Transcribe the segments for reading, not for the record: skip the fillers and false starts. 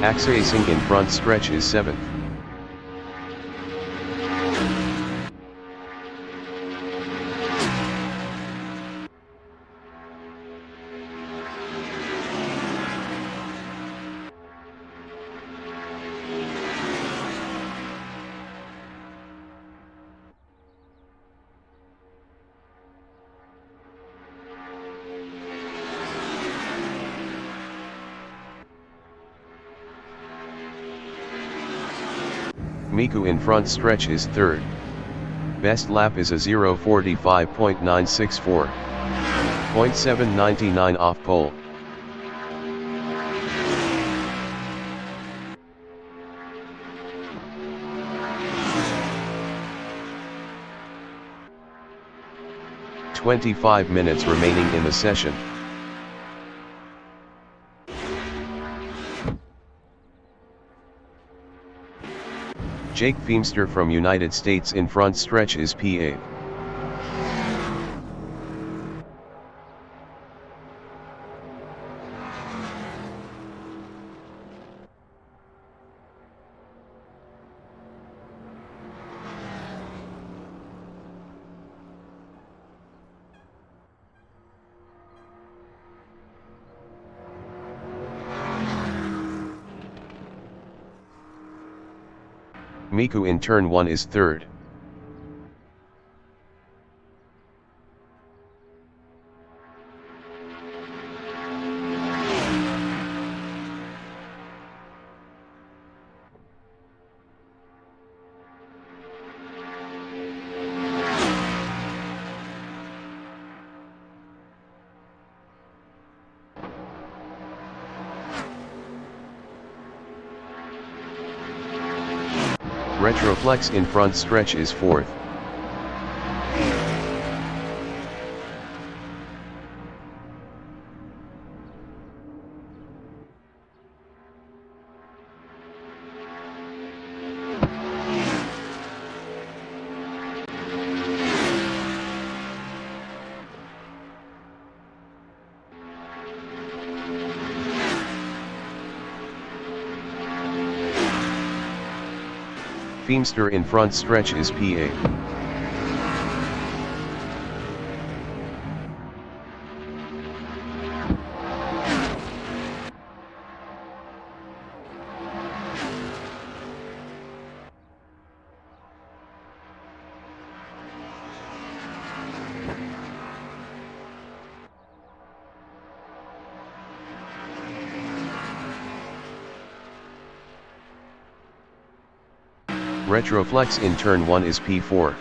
Racing in front stretch is 7th. Miku in front stretch is 3rd. Best lap is a 0:45.964. 0.799 off pole. "25 minutes remaining in the session. Jake Feemster from United States in front stretch is P8. Miku in turn 1 is 3rd. Retroflex in front stretch is 4th. Feemster in front stretch is P8. Retroflex in turn 1 is P4.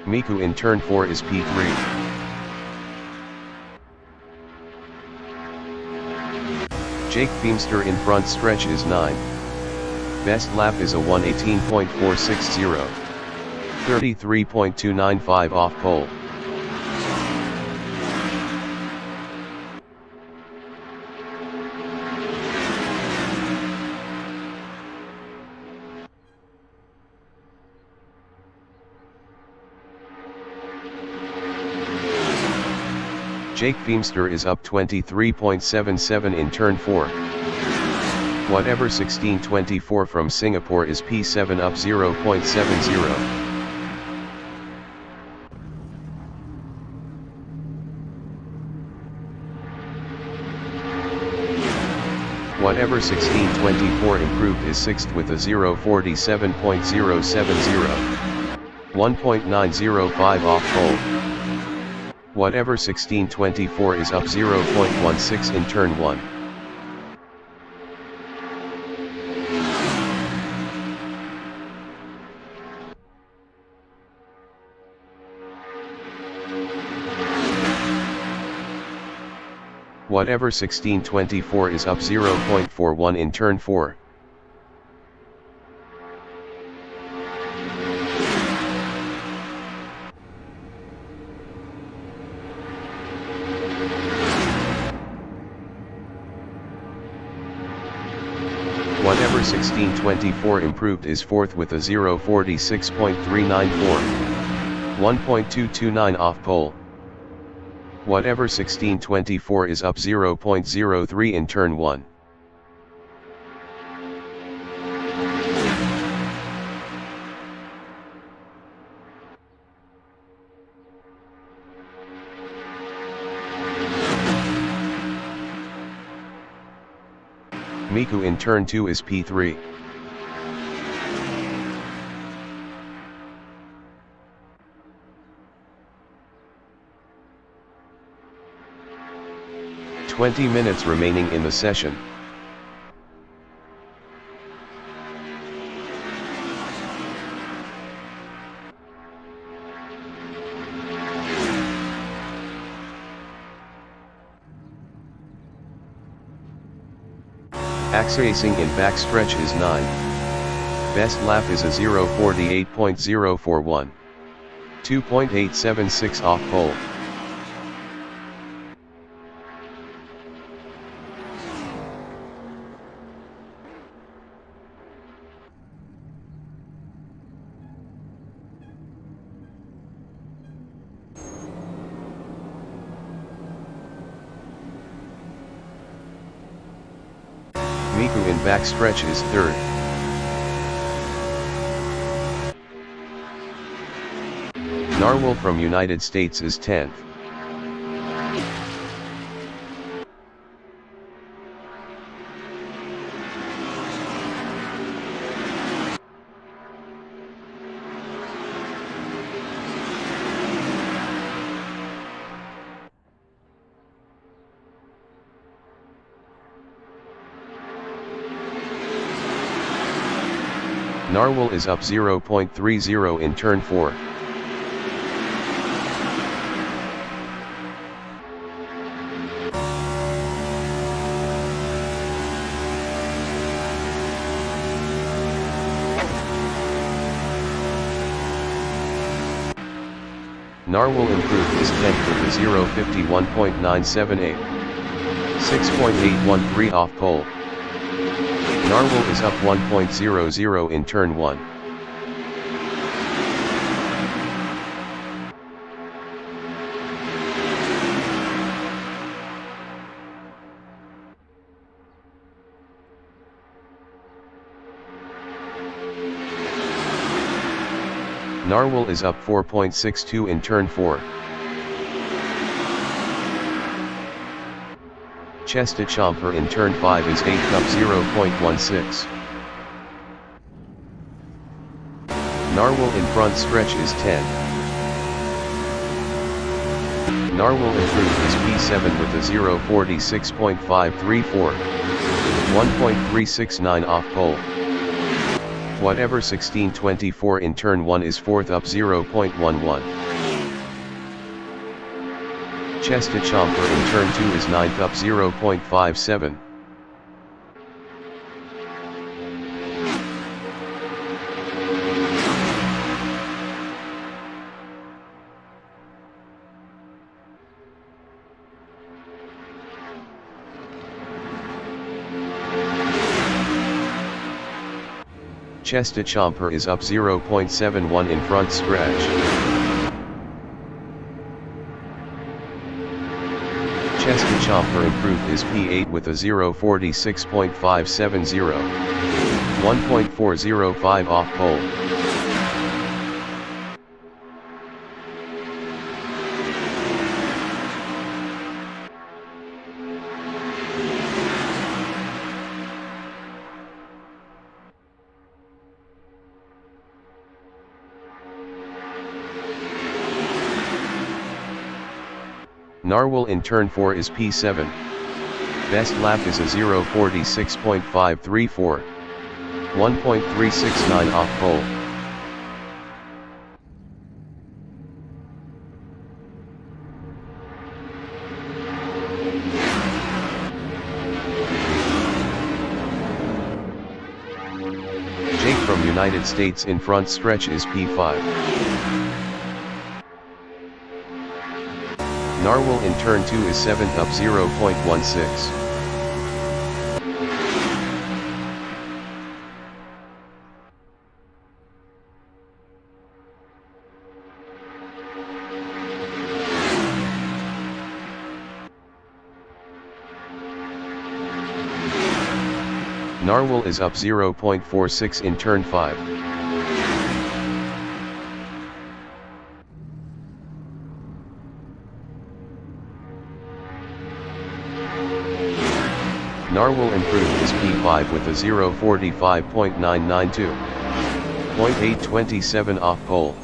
Miku in turn 4 is P3. Jake Feemster in front stretch is 9. Best lap is a 1:18.460. 33.295 off pole. Jake Feemster is up 23.77 in turn 4. Whatever 1624 from Singapore is P7 up 0.70. Whatever 1624 improved is 6th with a 0:47.070. 1.905 off pole. Whatever 1624 is up 0.16 in turn 1. Whatever 1624 is up 0.41 in turn 4. Whatever 1624 improved is fourth with a 0:46.394. 1.229 off pole. Whatever 1624 is up 0.03 in turn 1. Miku in turn 2 is P3. "20 minutes remaining in the session. Acing in backstretch is 9. Best lap is a 0:48.041. 2.876 off pole. Miku in backstretch is 3rd. Narwhal from United States is 10th. Narwhal is up 0.30 in turn 4. Narwhal improved his 10th with a 0:51.978. 6.813 off pole. Narwhal is up 1.00 in turn 1. Narwhal is up 4.62 in turn 4. Chesta Chomper in turn 5 is 8th up 0.16. Narwhal in front stretch is 10. Narwhal improved his P7 with a 0:46.534. 1.369 off pole. Whatever 1624 in turn 1 is 4th up 0.11. Chesta Chomper in turn 2 is 9th up 0.57. Chesta Chomper is up 0.71 in front stretch. Chesta Chomper improved his P8 with a 0:46.570. 1.405 off pole. Narwhal in turn 4 is P7. Best lap is a 0:46.534. 1.369 off pole. Jake from United States in front stretch is P5. Narwhal in turn 2 is 7th up 0.16. Narwhal is up 0.46 in turn 5. Narwhal improved his P5 with a 0.45.992. 0.827 off pole.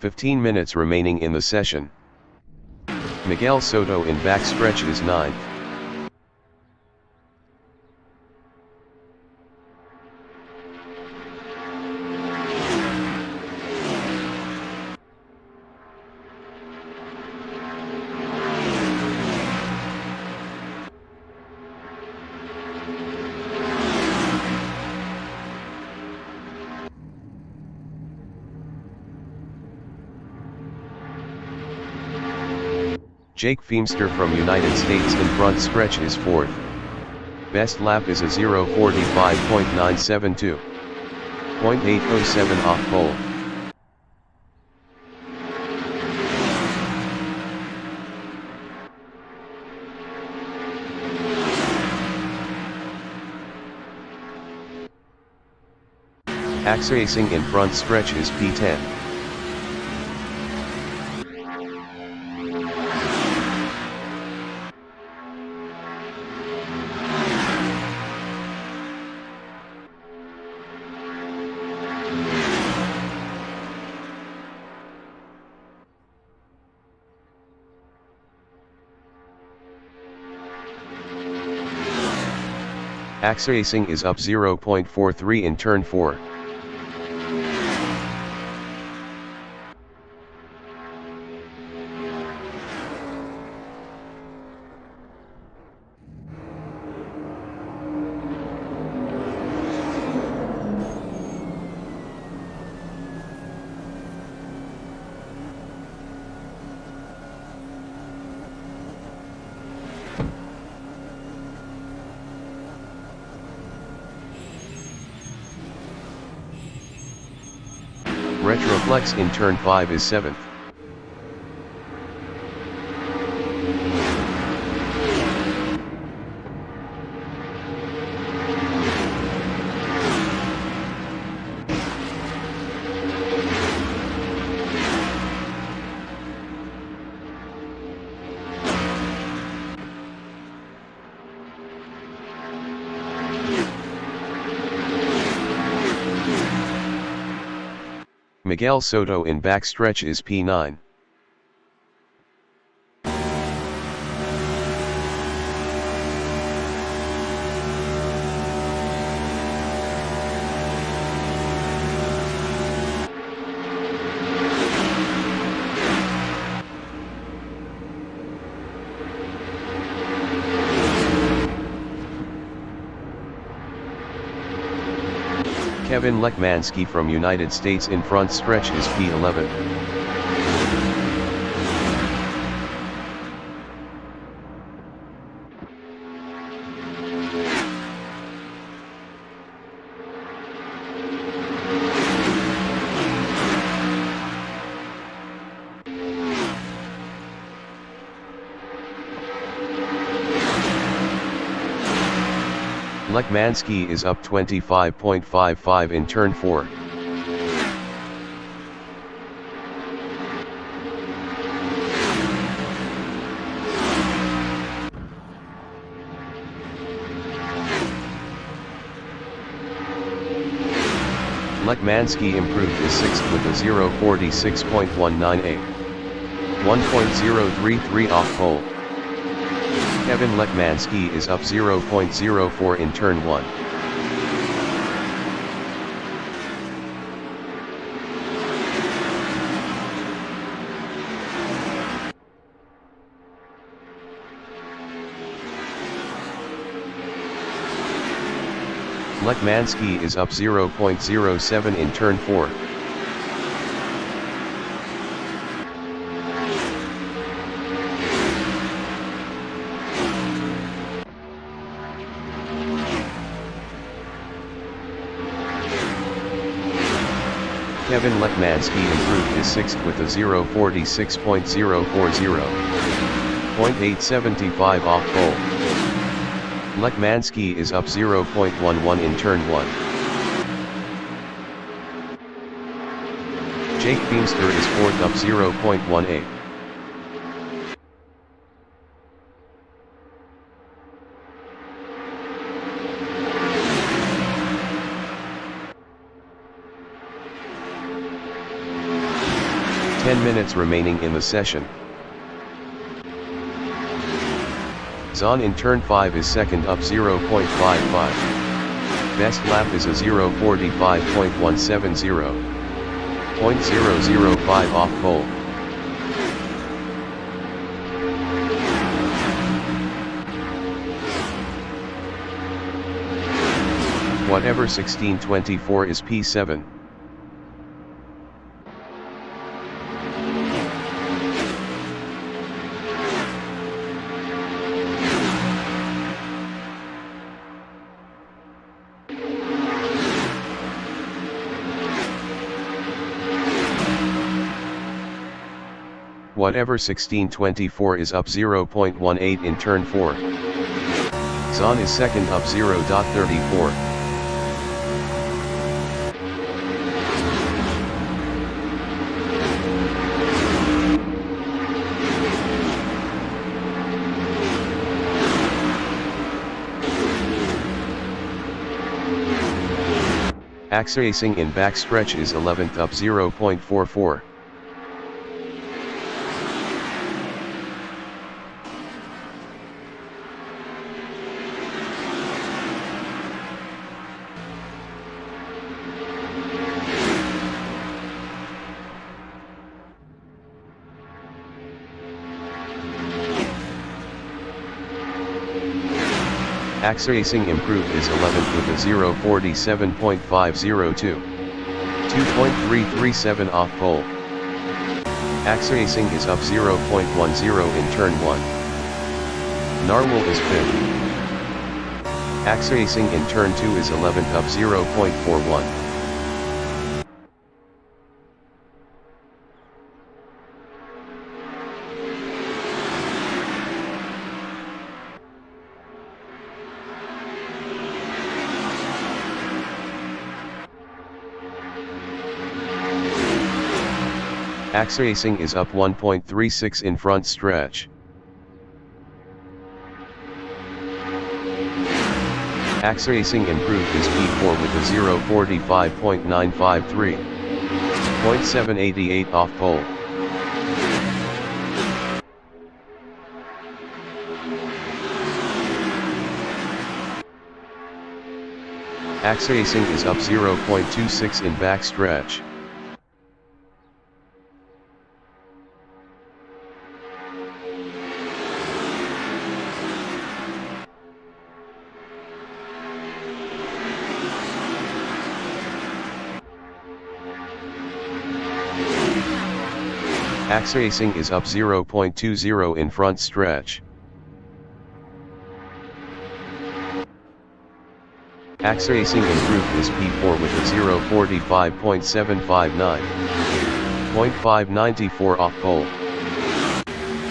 "15 minutes remaining in the session. Miguel Soto in backstretch is 9th. Jake Feemster from United States in front stretch is 4th. Best lap is a 0.45.972. 0.807 off pole. Axe Racing in front stretch is P10. Axe Racing is up 0.43 in turn 4. Retroflex in turn 5 is 7th. Miguel Soto in backstretch is P9. Kevin Lekmanski from United States in front stretch is P11. Lekmanski is up 25.55 in turn 4. Lekmanski improved his 6th with a 0.46.198. 1.033 off pole. Kevin Lekmanski is up 0.04 in turn 1. Lekmanski is up 0.07 in turn 4. Kevin Lekmanski improved his 6th with a 0.46.040. .875 off pole. Lekmanski is up 0.11 in turn 1. Jake Beamster is 4th up 0.18. Minutes remaining in the session. Zahn in turn 5 is 2nd up 0.55. Best lap is a 0:45.170. .005 off pole. Whatever 1624 is P7. Whatever 1624 is up 0.18 in turn 4. Zahn is 2nd up 0.34. Racing in backstretch is 11th up 0.44. Racing improved is 11th with a 0:47.502. 2.337 off pole. Racing is up 0.10 in turn 1. Narwhal is 5th. Racing in turn 2 is 11th up 0.41. Racing is up 1.36 in front stretch. Racing improved his P4 with a 0:45.953. .788 off pole. Racing is up 0.26 in backstretch. Racing is up 0.20 in front stretch. Racing improved his P4 with a 0:45.759. .594 off pole.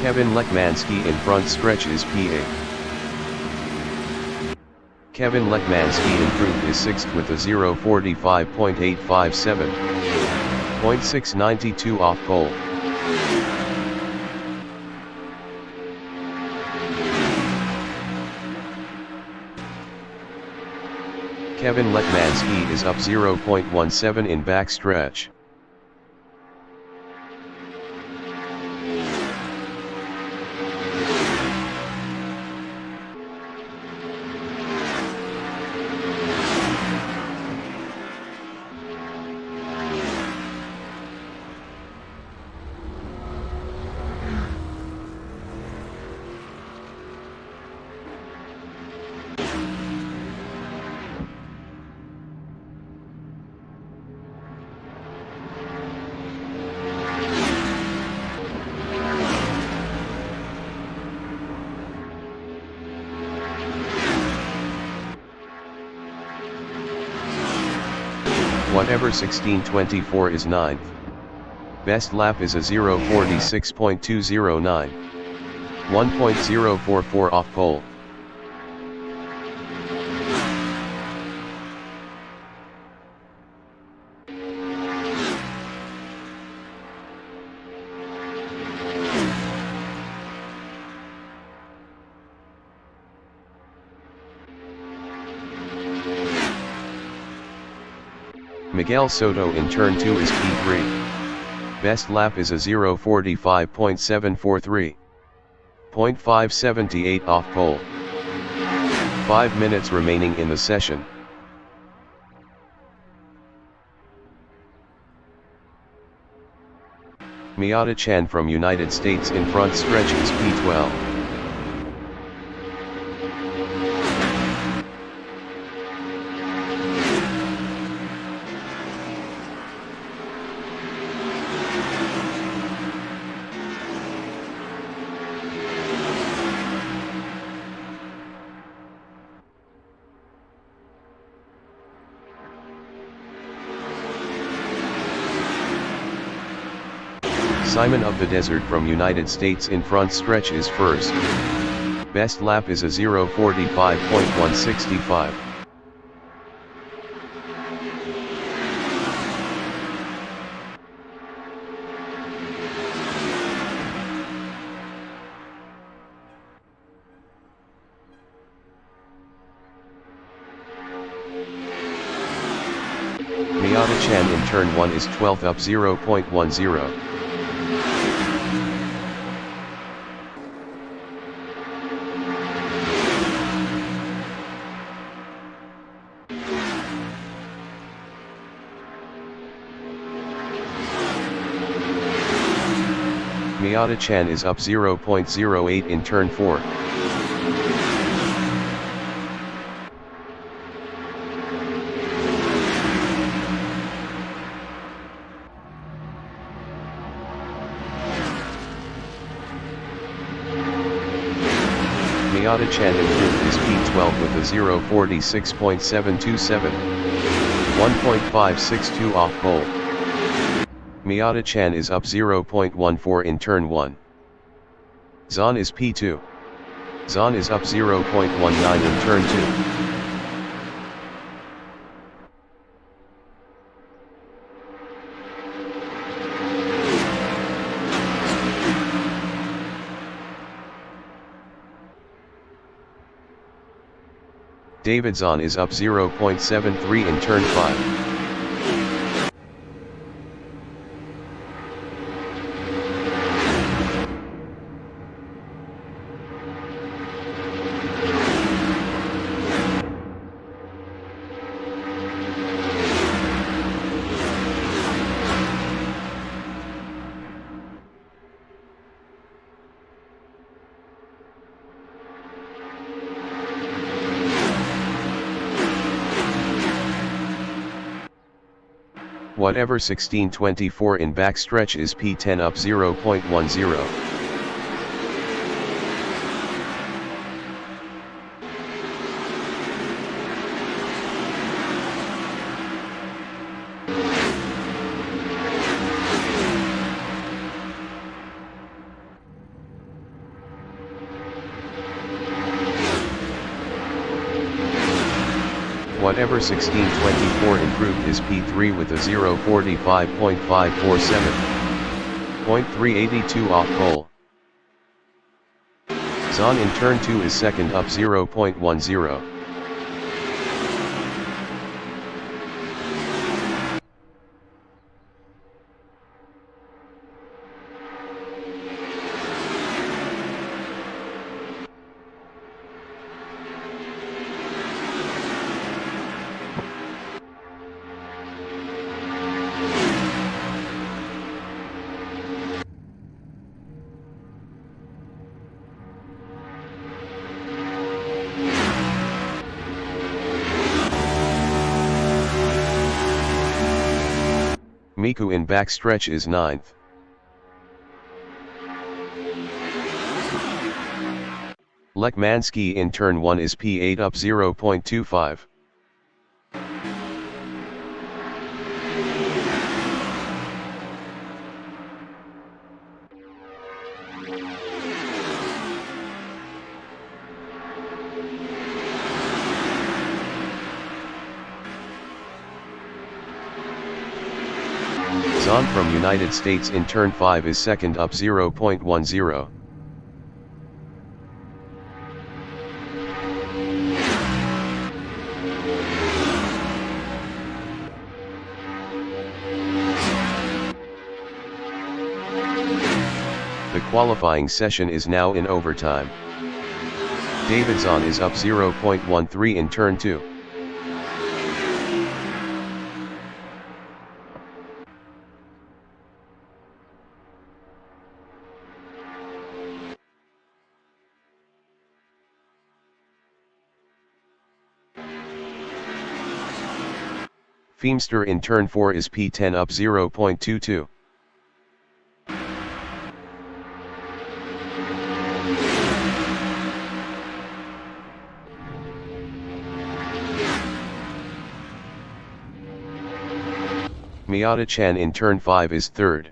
Kevin Lekmanski in front stretch is P8. Kevin Lekmanski improved his 6th with a 0:45.857. .692 off pole. Kevin Lekmanski is up 0.17 in backstretch. Whatever 1624 is 9th. Best lap is a 0:46.209. 1.044 off pole. Miguel Soto in turn 2 is P3. Best lap is a 0:45.743. 0.578 off pole. 5 minutes remaining in the session. Miata Chan from United States in front stretch is P12. Simon of the Desert from United States in front stretch is first. Best lap is a 0:45.165. Miata Chan in turn 1 is 12th up 0.10. Miata Chan is up 0.08 in turn 4. Miata Chan improved his P12 with a 0:46.727. 1.562 off pole. Miata Chan is up 0.14 in turn 1. Zahn is P2. Zahn is up 0.19 in turn 2. David Zahn is up 0.73 in turn 5. Whatever 16:24 in backstretch is P10 up 0.10. Whatever 16:24 improved his P3 with a 0:45.547. 0.382 off pole. Zahn in turn 2 is second up 0.10. Miku in backstretch is 9th. Lekmansky in turn 1 is P8 up 0.25. Zahn from United States in turn 5 is second up 0.10. The qualifying session is now in overtime. David Zahn is up 0.13 in turn 2. Feemster in turn 4 is P10 up 0.22. Miata-chan in turn 5 is third.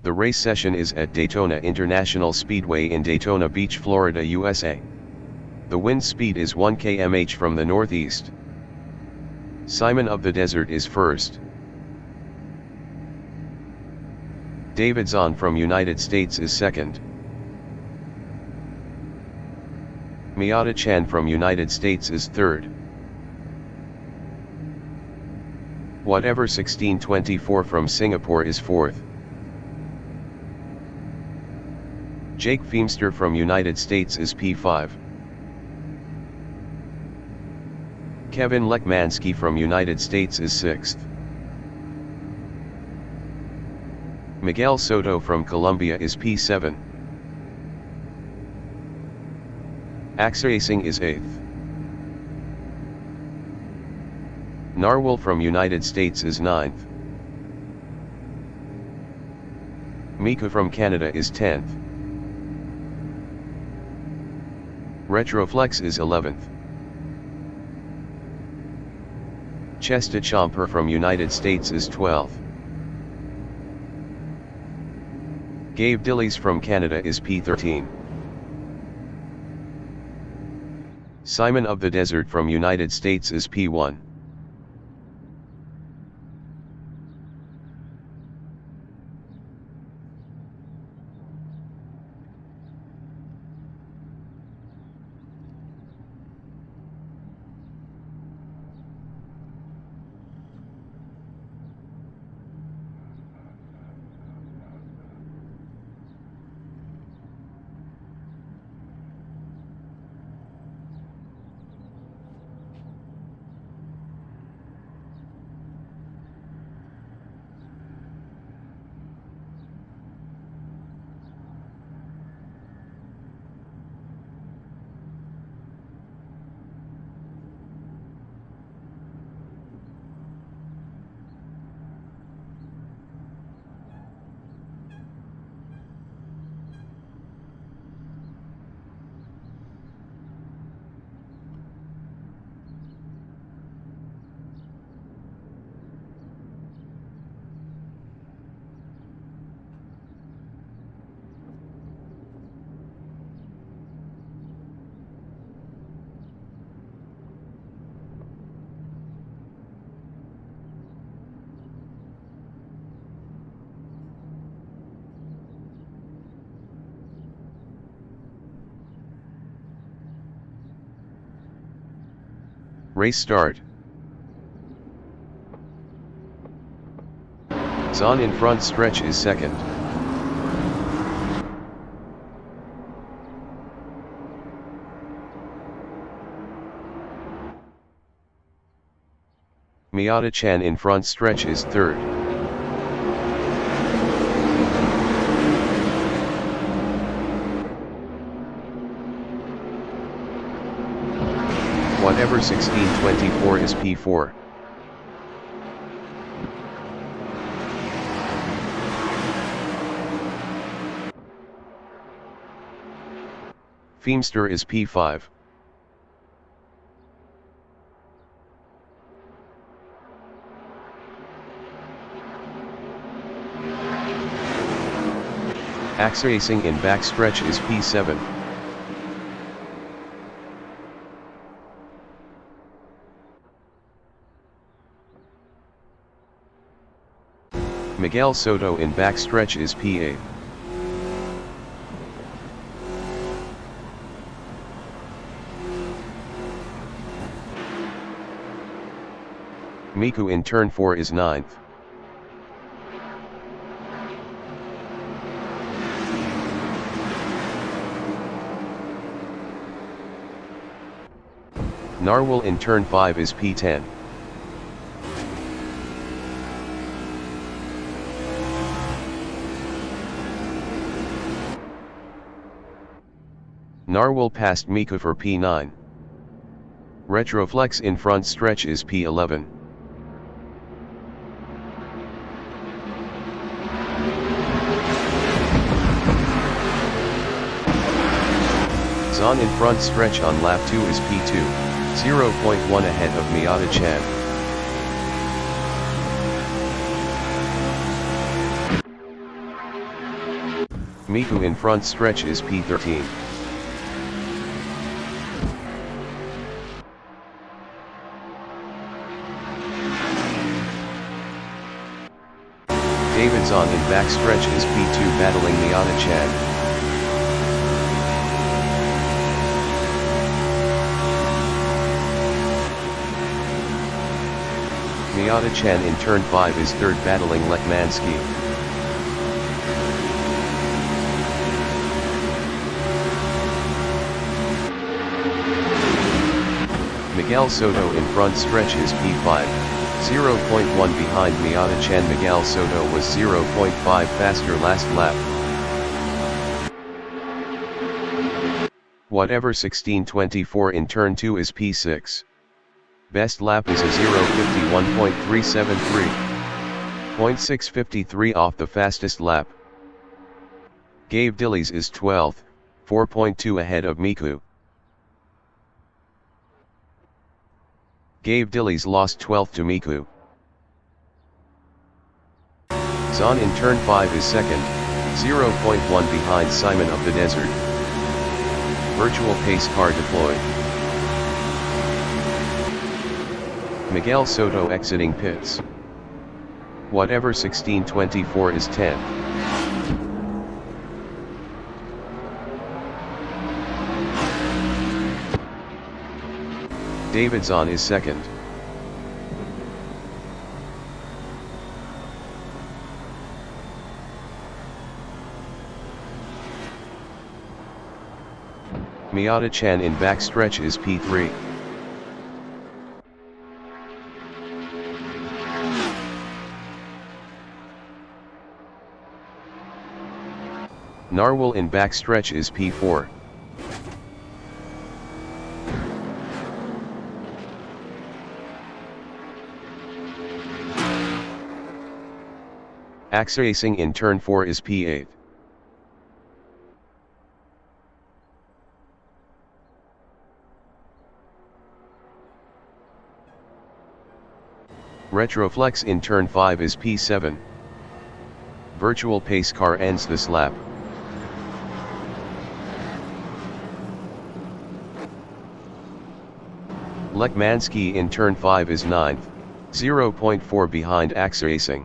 The race session is at Daytona International Speedway in Daytona Beach, Florida, USA. The wind speed is 1 km/h from the northeast. Simon of the Desert is first. David Zahn from United States is second. Miata-chan from United States is third. Whatever 1624 from Singapore is fourth. Jake Feemster from United States is P5. Kevin Lekmansky from United States is 6th. Miguel Soto from Colombia is P7. Axa Singh is 8th. Narwhal from United States is 9th. Mika from Canada is 10th. Retroflex is 11th. Chesta Chomper from United States is 12th. Gabe Dillies from Canada is P13. Simon of the Desert from United States is P1. Race start. Zahn in front stretch is second. Miata-chan in front stretch is third. Whatever 1624 is P4. Feemster is P5. Axe Racing in backstretch is P7. Miguel Soto in backstretch is P8. Miku in turn 4 is 9th. Narwhal in turn 5 is P10. Narwhal passed Miku for P9. Retroflex in front stretch is P11. Zahn in front stretch on lap 2 is P2, 0.1 ahead of Miata-chan. Miku in front stretch is P13. David Zahn in backstretch is P2 battling Miata-chan. Miata-chan in turn 5 is third battling Lekmansky. Miguel Soto in front stretch is P5, 0.1 behind Miata-chan. Miguel Soto was 0.5 faster last lap. Whatever 1624 in turn 2 is P6. Best lap is a 0:51.373. 0.653 off the fastest lap. Gabe Dillies is 12th, 4.2 ahead of Miku. Gabe Dillies lost 12th to Miku. Zahn in turn 5 is second, 0.1 behind Simon of the Desert. Virtual pace car deployed. Miguel Soto exiting pits. Whatever 1624 is 10. David Zahn is second. Miata-chan in backstretch is P3. Narwhal in backstretch is P4. Axe Racing in turn 4 is P8. Retroflex in turn 5 is P7. Virtual pace car ends this lap. Lekmansky in turn 5 is 9th, 0.4 behind Axe Racing.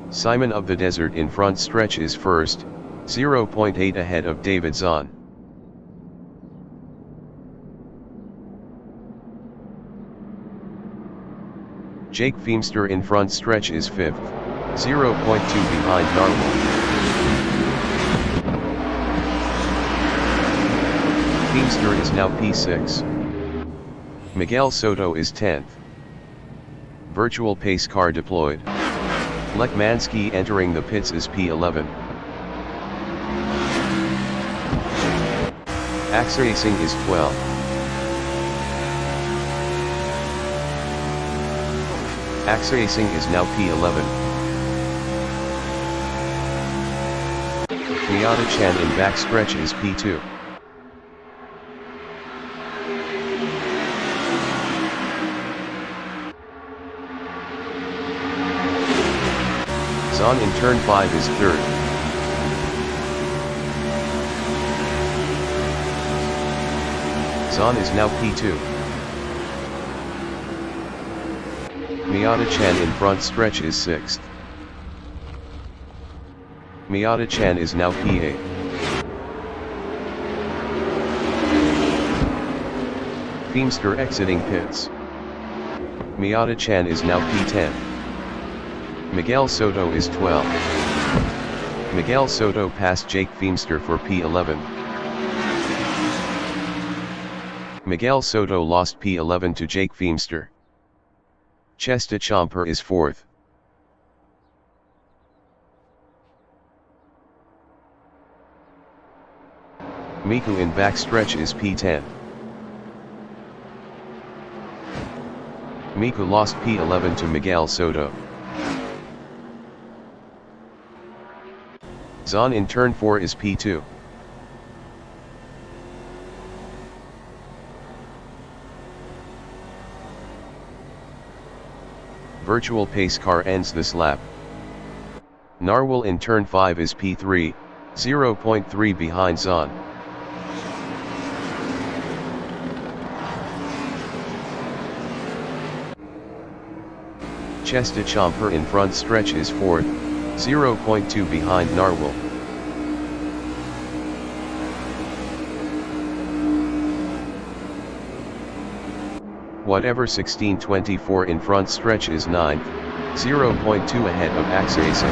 Simon of the Desert in front stretch is first, 0.8 ahead of David Zahn. Jake Feemster in front stretch is 5th, 0.2 behind Narwhal. Feimster is now P6. Miguel Soto is 10th. Virtual pace car deployed. Lekmanski entering the pits is P11. Axe Racing is 12. Axe Racing is now P11. Miata-chan in backstretch is P2. Zahn in turn 5 is 3rd. Zahn is now P2. Miata-chan in front stretch is 6th. Miata-chan is now P8. Feimster exiting pits. Miata-chan is now P10. Miguel Soto is 12. Miguel Soto passed Jake Feimster for P11. Miguel Soto lost P11 to Jake Feimster. Chesta Chomper is 4th. Miku in backstretch is P10. Miku lost P11 to Miguel Soto. Zahn in turn 4 is P2. Virtual pace car ends this lap. Narwhal in turn 5 is P3, 0.3 behind Zahn. Chesta Chomper in front stretch is 4th, 0.2 behind Narwhal. Whatever 1624 in front stretch is 9th, 0.2 ahead of Axe Racing.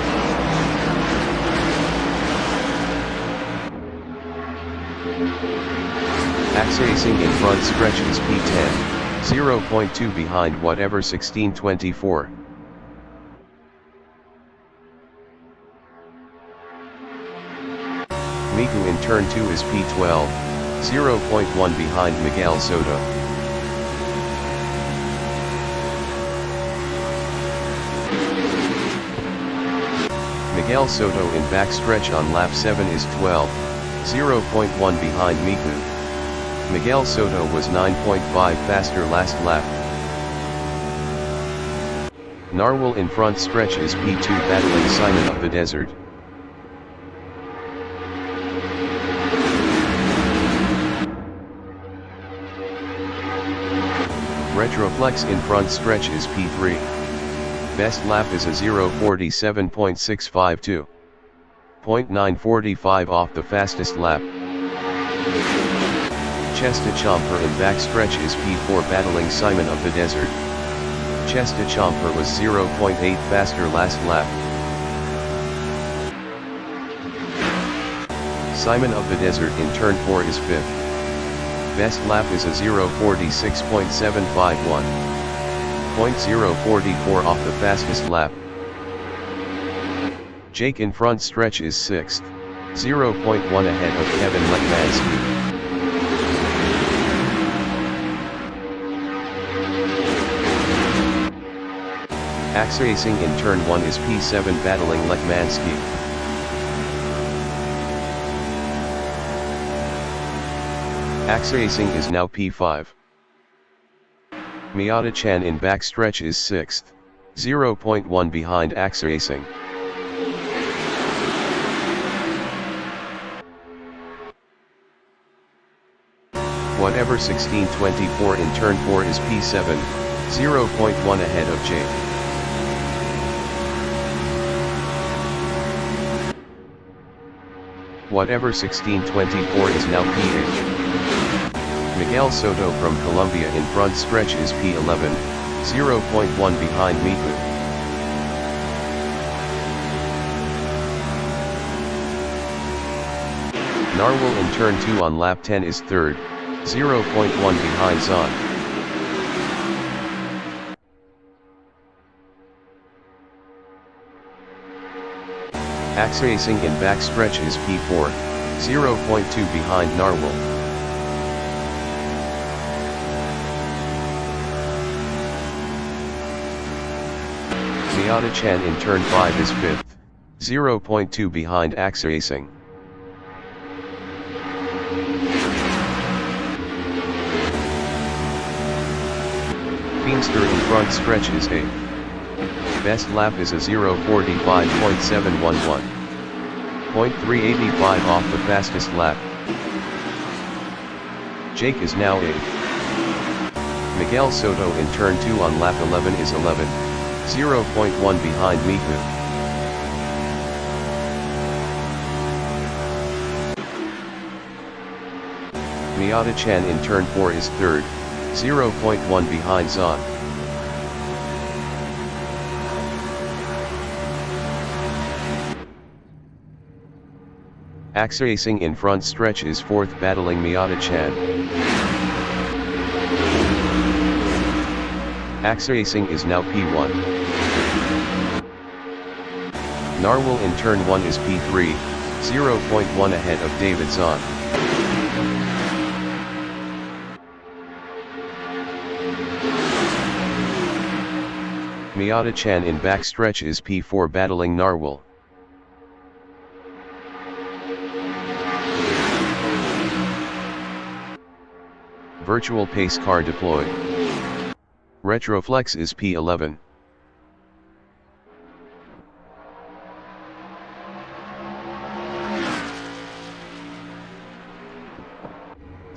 Axe Racing in front stretch is P10, 0.2 behind Whatever 1624. Miku in turn 2 is P12, 0.1 behind Miguel Soto. Miguel Soto in backstretch on lap 7 is 12, 0.1 behind Miku. Miguel Soto was 9.5 faster last lap. Narwhal in front stretch is P2 battling Simon of the Desert. Retroflex in front stretch is P3. Best lap is a 0:47.652. 0.945 off the fastest lap. Chesta Chomper in backstretch is P4 battling Simon of the Desert. Chesta Chomper was 0.8 faster last lap. Simon of the Desert in turn 4 is 5th. Best lap is a 0:46.751. 0.044 off the fastest lap. Jake in front stretch is 6th, 0.1 ahead of Kevin Lekmanski. Axe Racing in turn 1 is P7 battling Lekmanski. Axe Racing is now P5. Miata-chan in backstretch is 6th, 0.1 behind Axe Racing. Whatever 1624 in turn 4 is P7, 0.1 ahead of Jake. Whatever 1624 is now P8. Miguel Soto from Colombia in front stretch is P11, 0.1 behind Miku. Narwhal in turn 2 on lap 10 is 3rd, 0.1 behind Zahn. Racing in backstretch is P4, 0.2 behind Narwhal. Miata-chan in turn 5 is 5th, 0.2 behind Racing. Beamster in front stretch is 8th. Best lap is a 0:45.711. 0.385 off the fastest lap. Jake is now 8th. Miguel Soto in turn 2 on lap 11 is 11, 0.1 behind Miku. Miata-chan in turn 4 is 3rd, 0.1 behind Zahn. Racing in front stretch is 4th battling Miata-chan. Racing is now P1. Narwhal in turn 1 is P3, 0.1 ahead of David Zahn. Miata-chan in backstretch is P4 battling Narwhal. Virtual pace car deployed. Retroflex is P11.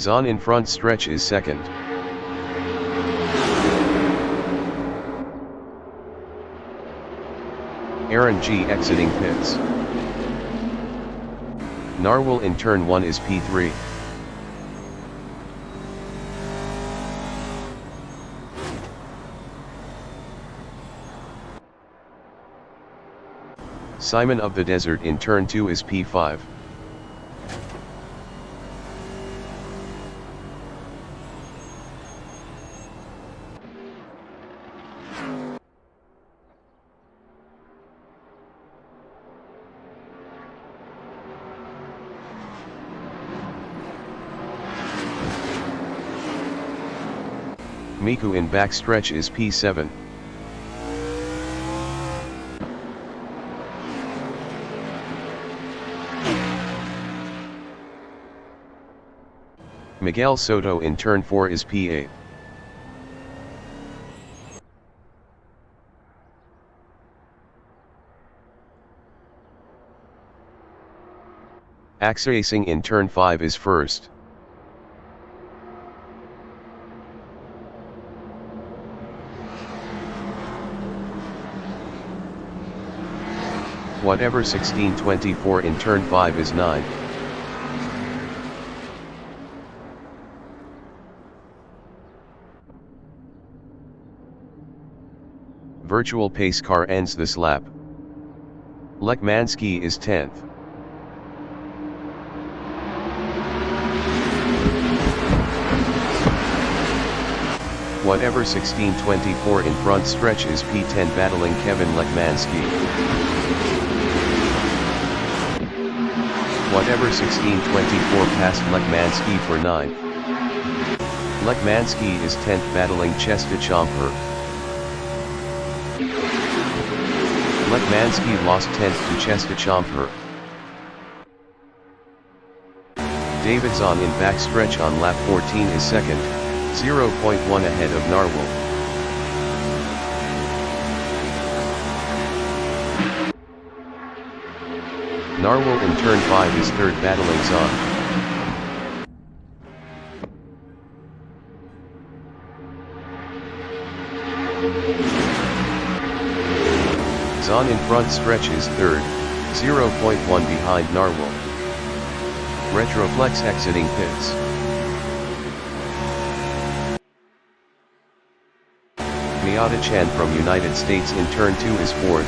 Zahn in front stretch is 2nd. Aaron G exiting pits. Narwhal in turn 1 is P3. Simon of the Desert in turn 2 is P5. Miku in backstretch is P7. Miguel Soto in turn 4 is P8. Racing in turn 5 is 1st. Whatever 1624 in turn 5 is 9. Virtual pace car ends this lap. Lekmansky is 10th. Whatever 1624 in front stretch is P10 battling Kevin Lekmansky. Whatever 1624 passed Lekmansky for 9th. Lekmansky is 10th battling Chesta Chomper. Lekmansky lost 10th to Chesta Chomper. David Zahn in backstretch on lap 14 is 2nd, 0.1 ahead of Narwhal. Narwhal in turn 5 is 3rd battling Zahn. Zahn in front stretch is 3rd, 0.1 behind Narwhal. Retroflex exiting pits. Miata-chan from United States in turn 2 is 4th,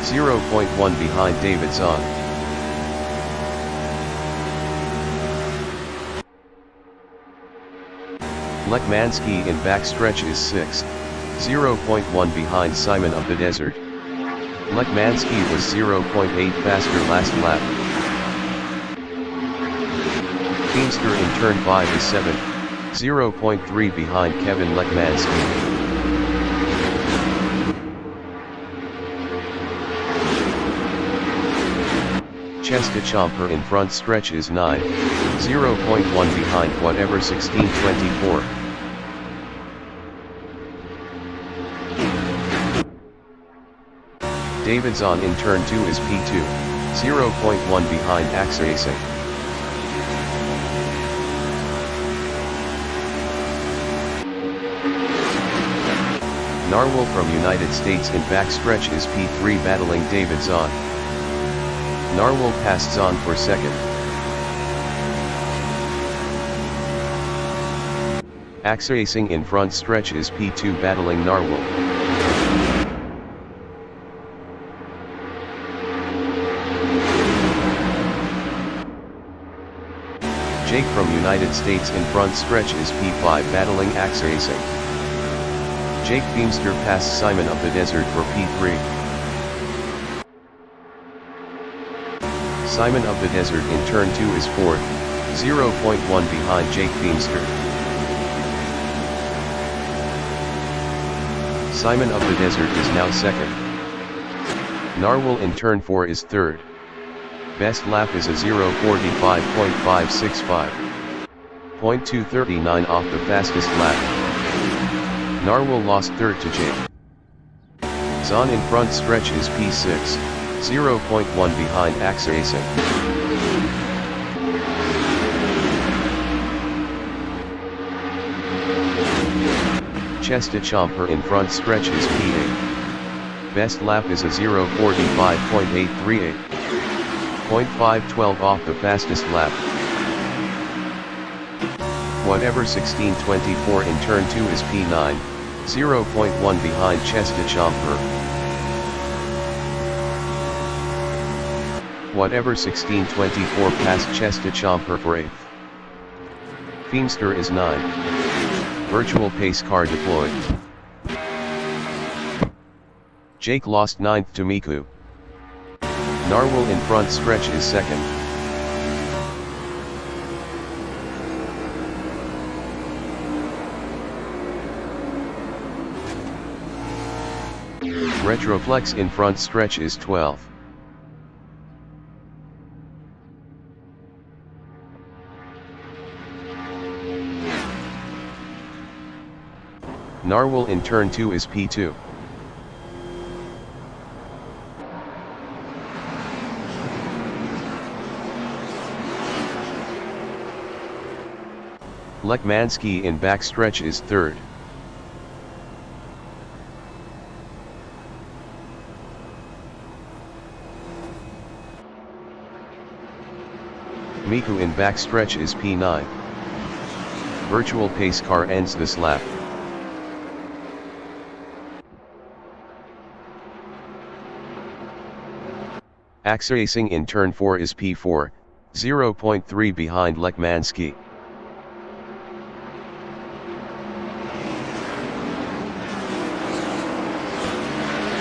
0.1 behind David Zahn. Lekmansky in backstretch is 6th, 0.1 behind Simon of the Desert. Lekmansky was 0.8 faster last lap. Feimster in turn 5 is 7th, 0.3 behind Kevin Lekmansky. Chestachamper in front stretch is 9, 0.1 behind whatever 1624. Davidson in turn 2 is P2, 0.1 behind Axe Racing. Narwhal from United States in backstretch is P3 battling Davidson. Narwhal passed Zahn for second. Axe Racing in front stretch is P2 battling Narwhal. Jake from United States in front stretch is P5 battling Axe Racing. Jake Feimster passed Simon of the Desert for P3. Simon of the Desert in turn 2 is 4th, 0.1 behind Jake Feimster. Simon of the Desert is now 2nd. Narwhal in turn 4 is 3rd. Best lap is a 0:45.565. 0.239 off the fastest lap. Narwhal lost 3rd to Jake. Zahn in front stretch is P6, 0.1 behind Axe Racing. Chestachamper in front stretch is P8. Best lap is a 0:45.838. 0.512 off the fastest lap. Whatever 1624 in turn 2 is P9, 0.1 behind Chestachamper. Whatever 1624 passed Chestachamper for 8th. Feimster is 9th. Virtual pace car deployed. Jake lost 9th to Miku. Narwhal in front stretch is 2nd. Retroflex in front stretch is 12th. Narwhal in turn 2 is P2. Lekmansky in backstretch is 3rd. Miku in backstretch is P9. Virtual pace car ends this lap. Axe Racing in turn 4 is P4, 0.3 behind Lekmansky.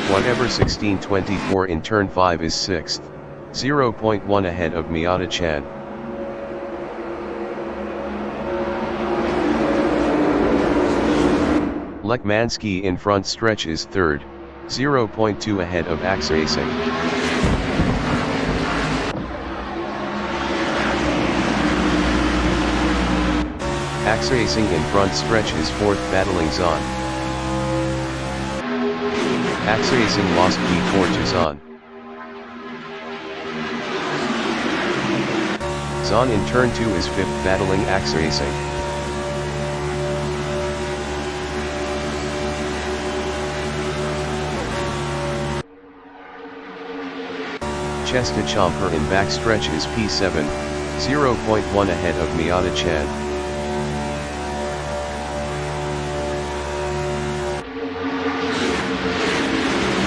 Whatever 1624 in turn 5 is 6th, 0.1 ahead of Miata-chan. Lekmansky in front stretch is 3rd, 0.2 ahead of Axe Racing. Axe Racing in front stretch is 4th battling Zahn. Axe Racing lost P4 to Zahn. Zahn in turn 2 is 5th battling Axe Racing. Chestachamper in backstretch is P7, 0.1 ahead of Miata-chan.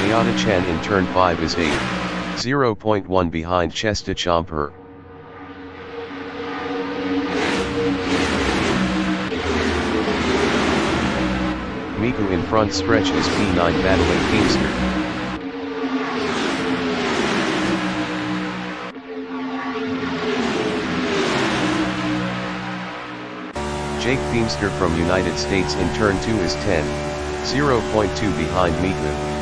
Miata-chan in turn 5 is 8, 0.1 behind Chestachamper. Miku in front stretch is P9 battling Teamster. Jake Teamster from United States in turn 2 is 10, 0.2 behind Miku.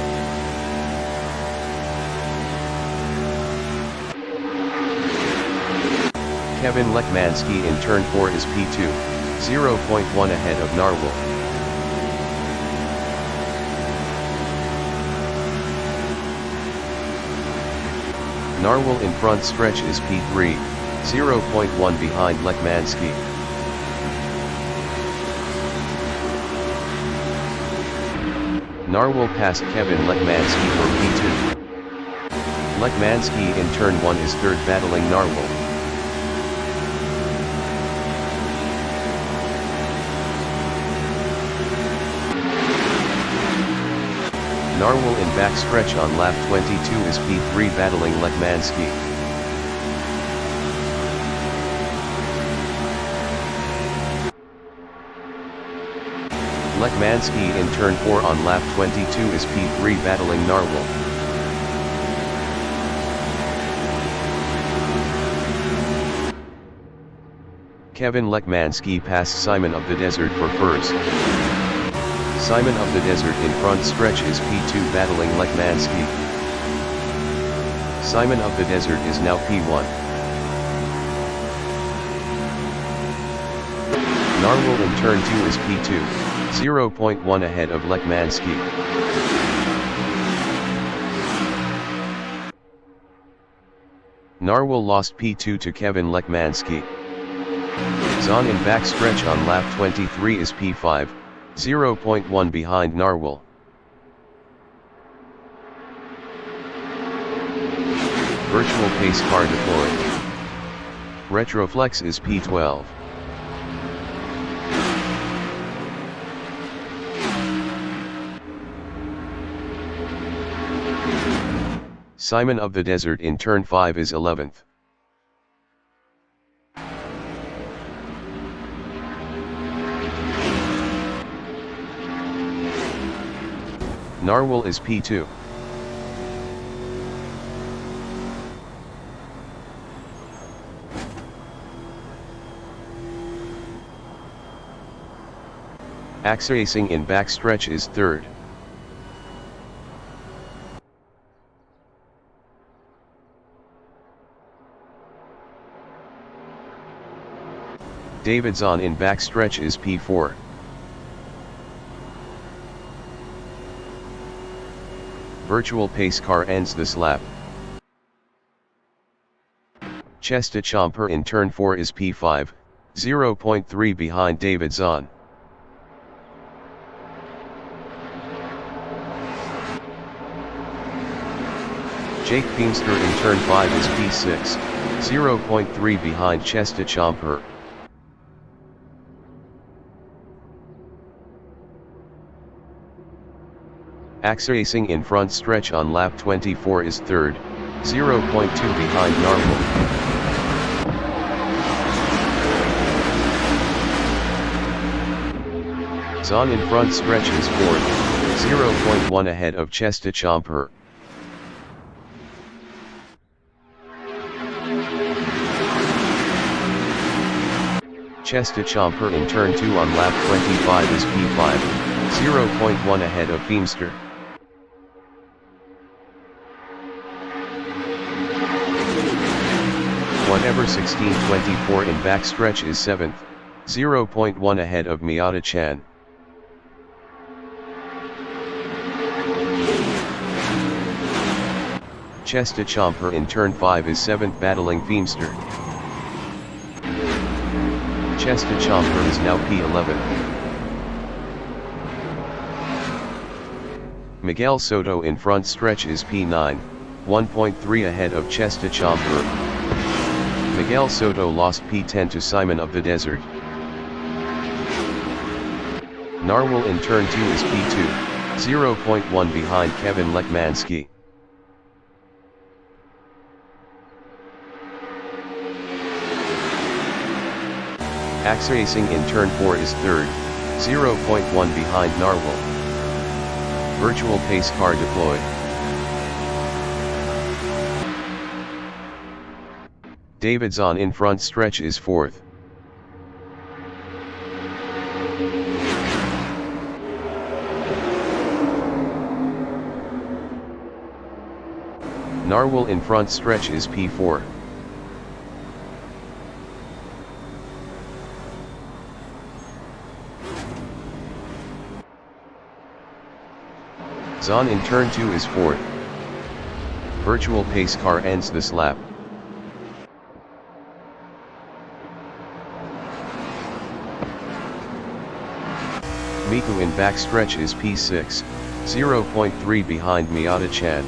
Kevin Lekmansky in turn 4 is P2, 0.1 ahead of Narwhal. Narwhal in front stretch is P3, 0.1 behind Lekmansky. Narwhal passed Kevin Lekmansky for P2. Lekmansky in turn 1 is third battling Narwhal. Narwhal in backstretch on lap 22 is P3 battling Lekmansky. Lekmansky in turn 4 on lap 22 is P3 battling Narwhal. Kevin Lekmansky passed Simon of the Desert for first. Simon of the Desert in front stretch is P2 battling Lekmansky. Simon of the Desert is now P1. Narwhal in turn 2 is P2, 0.1 ahead of Lekmansky. Narwhal lost P2 to Kevin Lekmansky. Zahn in backstretch on lap 23 is P5, 0.1 behind Narwhal. Virtual pace car deployed. Retroflex is P12. Simon of the Desert in turn 5 is 11th. Narwhal is P2. Axe Racing in backstretch is third. David Zahn in backstretch is P4. Virtual pace car ends this lap. Chesta Chomper in turn 4 is P5, 0.3 behind David Zahn. Jake Teamster in turn 5 is P6, 0.3 behind Chesta Chomper. Axe Racing in front stretch on lap 24 is third, 0.2 behind Narwhal. Zahn in front stretch is fourth, 0.1 ahead of Chesta Chomper. Chesta Chomper in turn 2 on lap 25 is P5, 0.1 ahead of Teamster. Whatever 1624 in backstretch is 7th, 0.1 ahead of Miata-chan. Chesta Chomper in turn 5 is 7th battling Teamster. Chesta Chomper is now P11. Miguel Soto in front stretch is P9, 1.3 ahead of Chesta Chomper. Miguel Soto lost P10 to Simon of the Desert. Narwhal in turn 2 is P2, 0.1 behind Kevin Lekmansky. Axe Racing in turn 4 is third, 0.1 behind Narwhal. Virtual pace car deployed. Davidson in front stretch is 4th. Narwhal in front stretch is P4. Zahn in turn 2 is 4th. Virtual pace car ends this lap. Miku in backstretch is P6, 0.3 behind Miata-chan.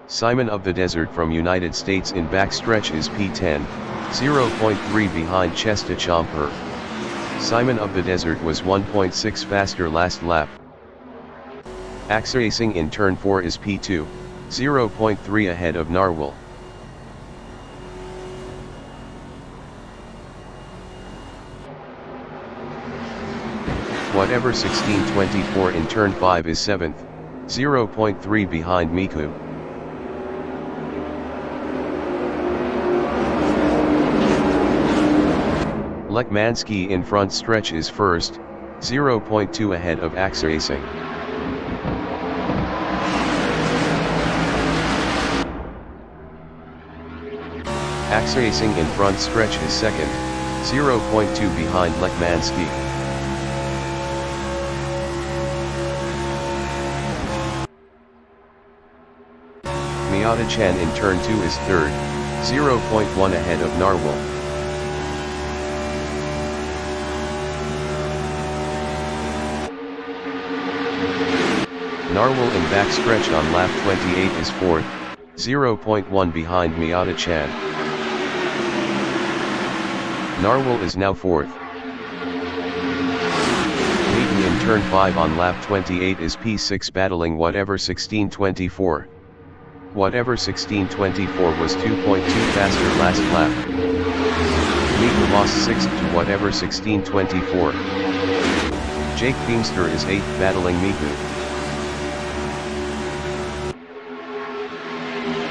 Simon of the Desert from United States in backstretch is P10, 0.3 behind Chesta Chomper. Simon of the Desert was 1.6 faster last lap. Axe Racing in turn 4 is P2, 0.3 ahead of Narwhal. Whatever 1624 in turn 5 is 7th, 0.3 behind Miku. Lekmansky in front stretch is 1st, 0.2 ahead of Axe Racing. Axe Racing in front stretch is 2nd, 0.2 behind Lekmansky. Miata-chan in turn 2 is 3rd, 0.1 ahead of Narwhal. Narwhal in backstretch on lap 28 is 4th, 0.1 behind Miata-chan. Narwhal is now 4th. Meaton in turn 5 on lap 28 is P6 battling Whatever 1624. Whatever 1624 was 2.2 faster last lap. Meaton lost 6th to Whatever 1624. Jake Beamster is 8th battling Miku.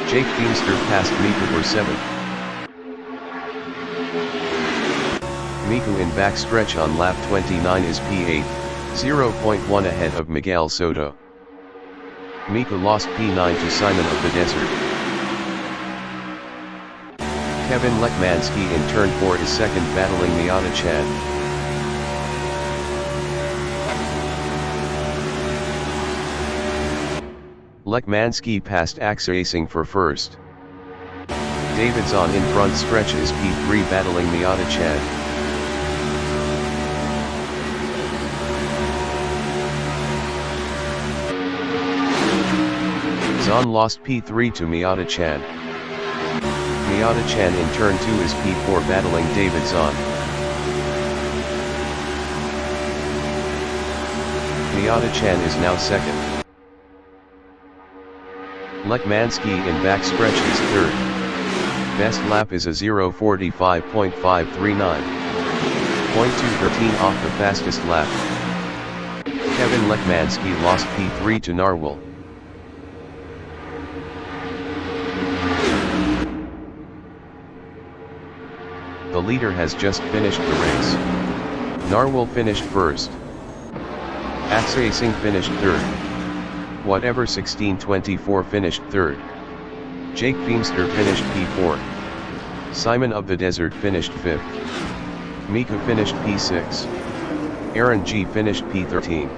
Jake Beamster passed Miku for 7th. Miku in backstretch on lap 29 is P8, 0.1 ahead of Miguel Soto. Miku lost P9 to Simon of the Desert. Kevin Lekmansky in turn 4 is 2nd battling Miata-chan. Lekmansky passed Axe Racing for 1st. Davidson in front stretch is P3 battling Miata-chan. Zahn lost P3 to Miata-chan. Miata-chan in turn 2 is P4 battling Davidson. Miata-chan is now 2nd. Lekmansky in backstretch is 3rd. Best lap is a 0:45.539. 0.213 off the fastest lap. Kevin Lekmansky lost P3 to Narwhal. The leader has just finished the race. Narwhal finished 1st. Axe Racing finished 3rd. Whatever 1624 finished 3rd. Jake Beamster finished P4. Simon of the Desert finished 5th. Miku finished P6. Aaron G finished P13.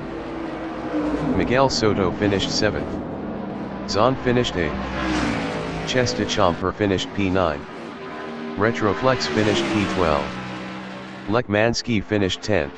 Miguel Soto finished 7th. Zahn finished 8th. Chesta Chomper finished P9. Retroflex finished P12. Lekmansky finished 10th.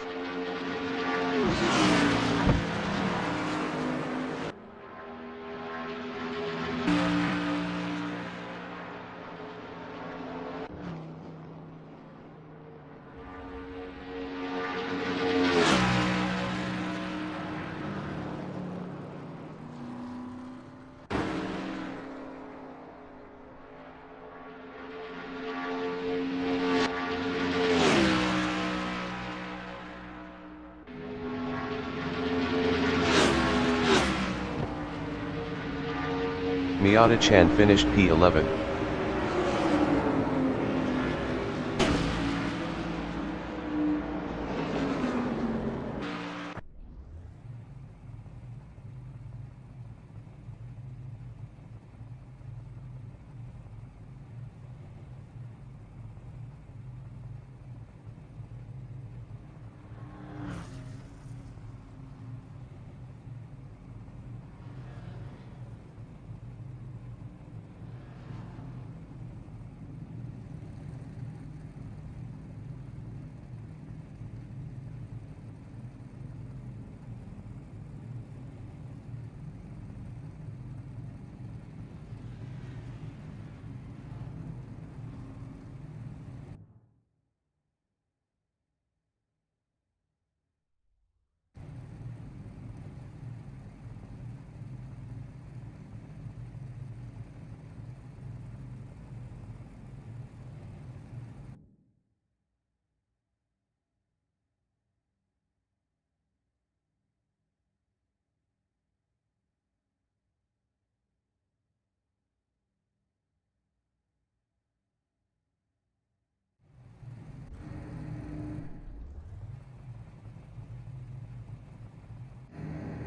Miata-chan finished P11.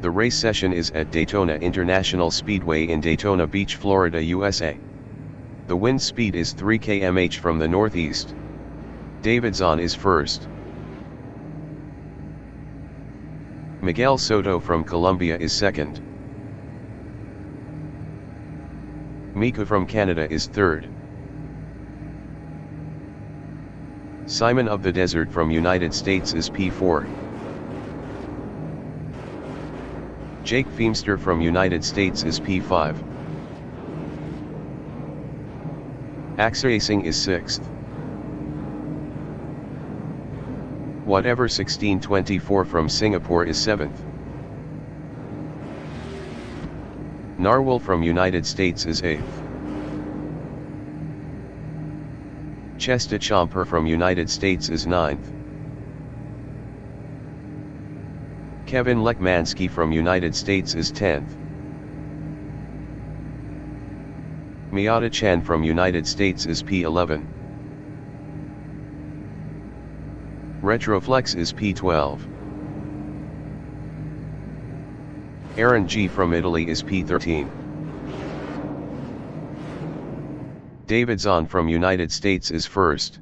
The race session is at Daytona International Speedway in Daytona Beach, Florida, USA. The wind speed is 3 km/h from the northeast. Davidson is first. Miguel Soto from Colombia is second. Miku from Canada is third. Simon of the Desert from United States is P4. Jake Feemster from United States is P5. Axe Racing is 6th. Whatever 1624 from Singapore is 7th. Narwhal from United States is 8th. Chesta Chomper from United States is 9th. Kevin Lekmansky from United States is 10th. Miata-chan from United States is P11. Retroflex is P12. Aaron G from Italy is P13. Davidson from United States is first.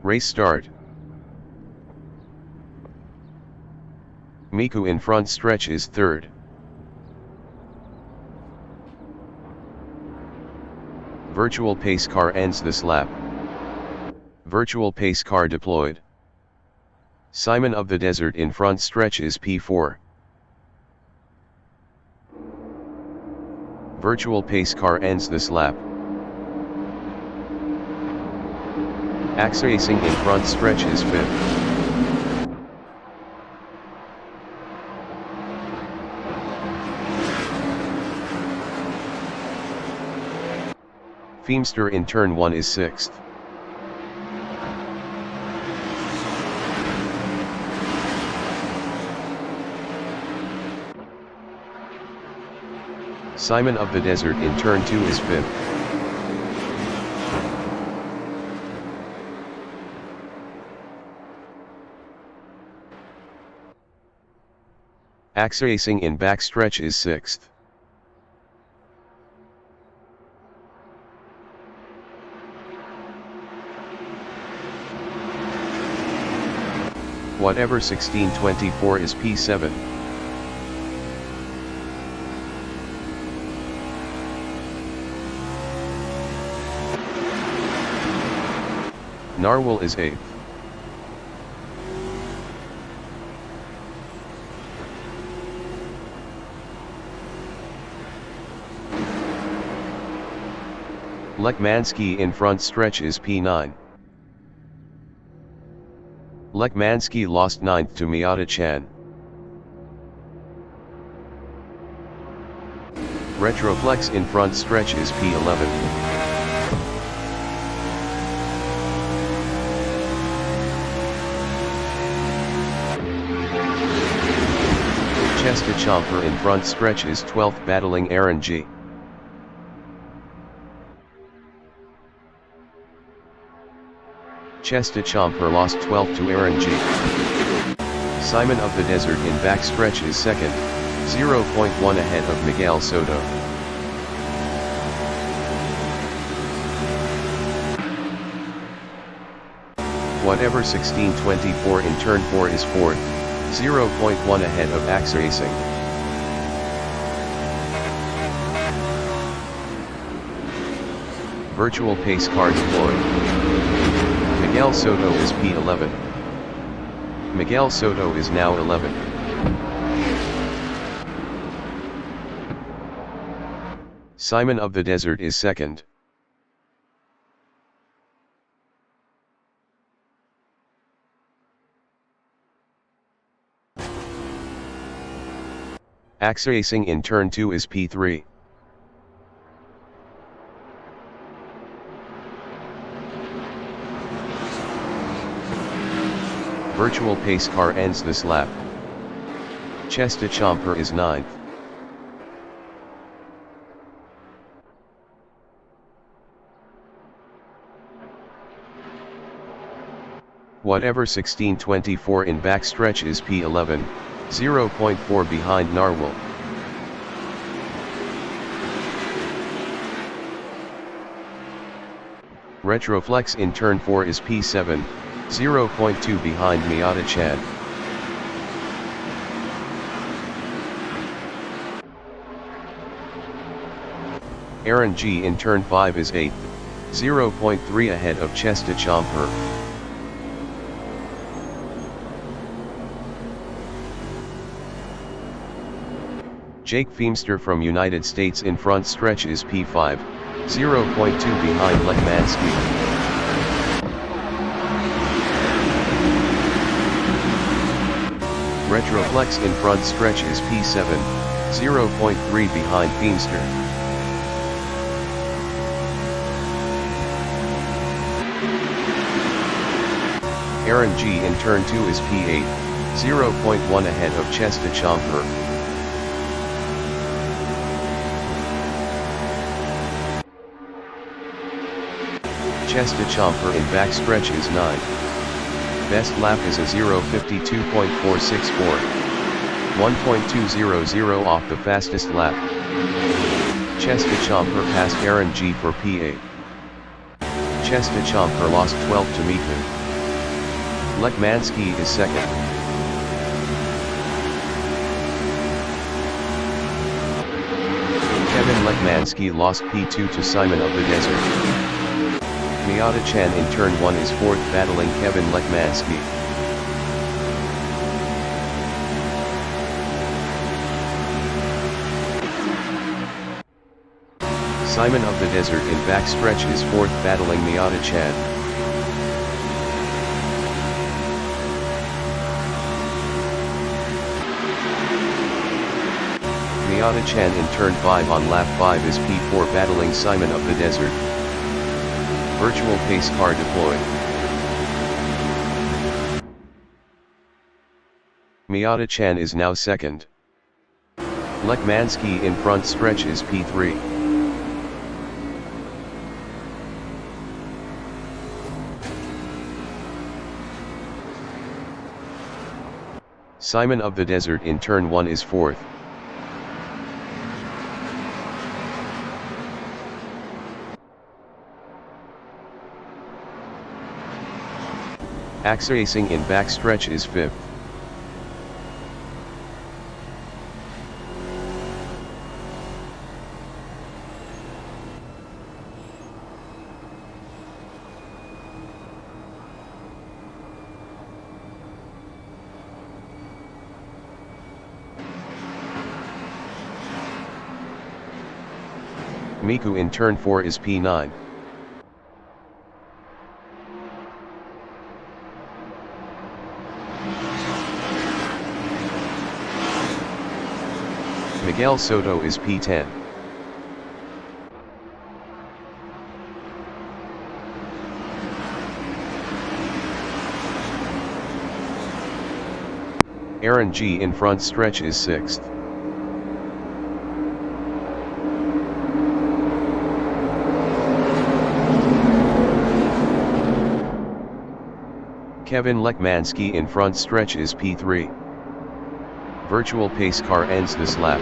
Race start. Miku in front stretch is third. Virtual pace car ends this lap. Virtual pace car deployed. Simon of the Desert in front stretch is P4. Virtual pace car ends this lap. Axe Racing in front stretch is 5th. Feemster in turn 1 is 6th. Simon of the Desert in turn 2 is 5th. Axe Racing in backstretch is 6th. Whatever 1624 is P7. Narwhal is 8th. Lekmansky in front stretch is P9. Lekmansky lost 9th to Miata-chan. Retroflex in front stretch is P11. Chesta Chomper in front stretch is 12th battling Aaron G. Chesta Chomper lost 12th to Aaron G. Simon of the Desert in backstretch is 2nd, 0.1 ahead of Miguel Soto. Whatever 1624 in turn 4 is 4th, 0.1 ahead of Axe Racing. Virtual pace car deployed. Miguel Soto is P11. Miguel Soto is now 11. Simon of the Desert is 2nd. Axe Racing in turn 2 is P3. Virtual pace car ends this lap. Chesta Chomper is 9th. Whatever 1624 in backstretch is P11, 0.4 behind Narwhal. Retroflex in turn 4 is P7, 0.2 behind Miata-chan. Aaron G in turn 5 is 8th, 0.3 ahead of Chesta Chomper. Jake Feemster from United States in front stretch is P5, 0.2 behind Lekmansky. Retroflex in front stretch is P7, 0.3 behind Feemster. Aaron G in turn 2 is P8, 0.1 ahead of Chesta Chomper. Chesta Chomper in backstretch is 9. Best lap is a 0:52.464. 1.200 off the fastest lap. Chesta Chomper passed Aaron G for P8. Chesta Chomper lost 12th to meet him. Lekmansky is 2nd. Kevin Lekmansky lost P2 to Simon of the Desert. Miata-chan in turn 1 is 4th battling Kevin Lekmansky. Simon of the Desert in backstretch is 4th battling Miata-chan. Miata-chan in turn 5 on lap 5 is P4 battling Simon of the Desert. Virtual pace car deployed. Miata-chan is now second. Lekmansky in front stretch is P3. Simon of the Desert in turn 1 is fourth. Axe Racing in back stretch is fifth. Miku in turn 4 is P9. Miguel Soto is P10. Aaron G in front stretch is 6th. Kevin Lekmansky in front stretch is P3. Virtual pace car ends this lap.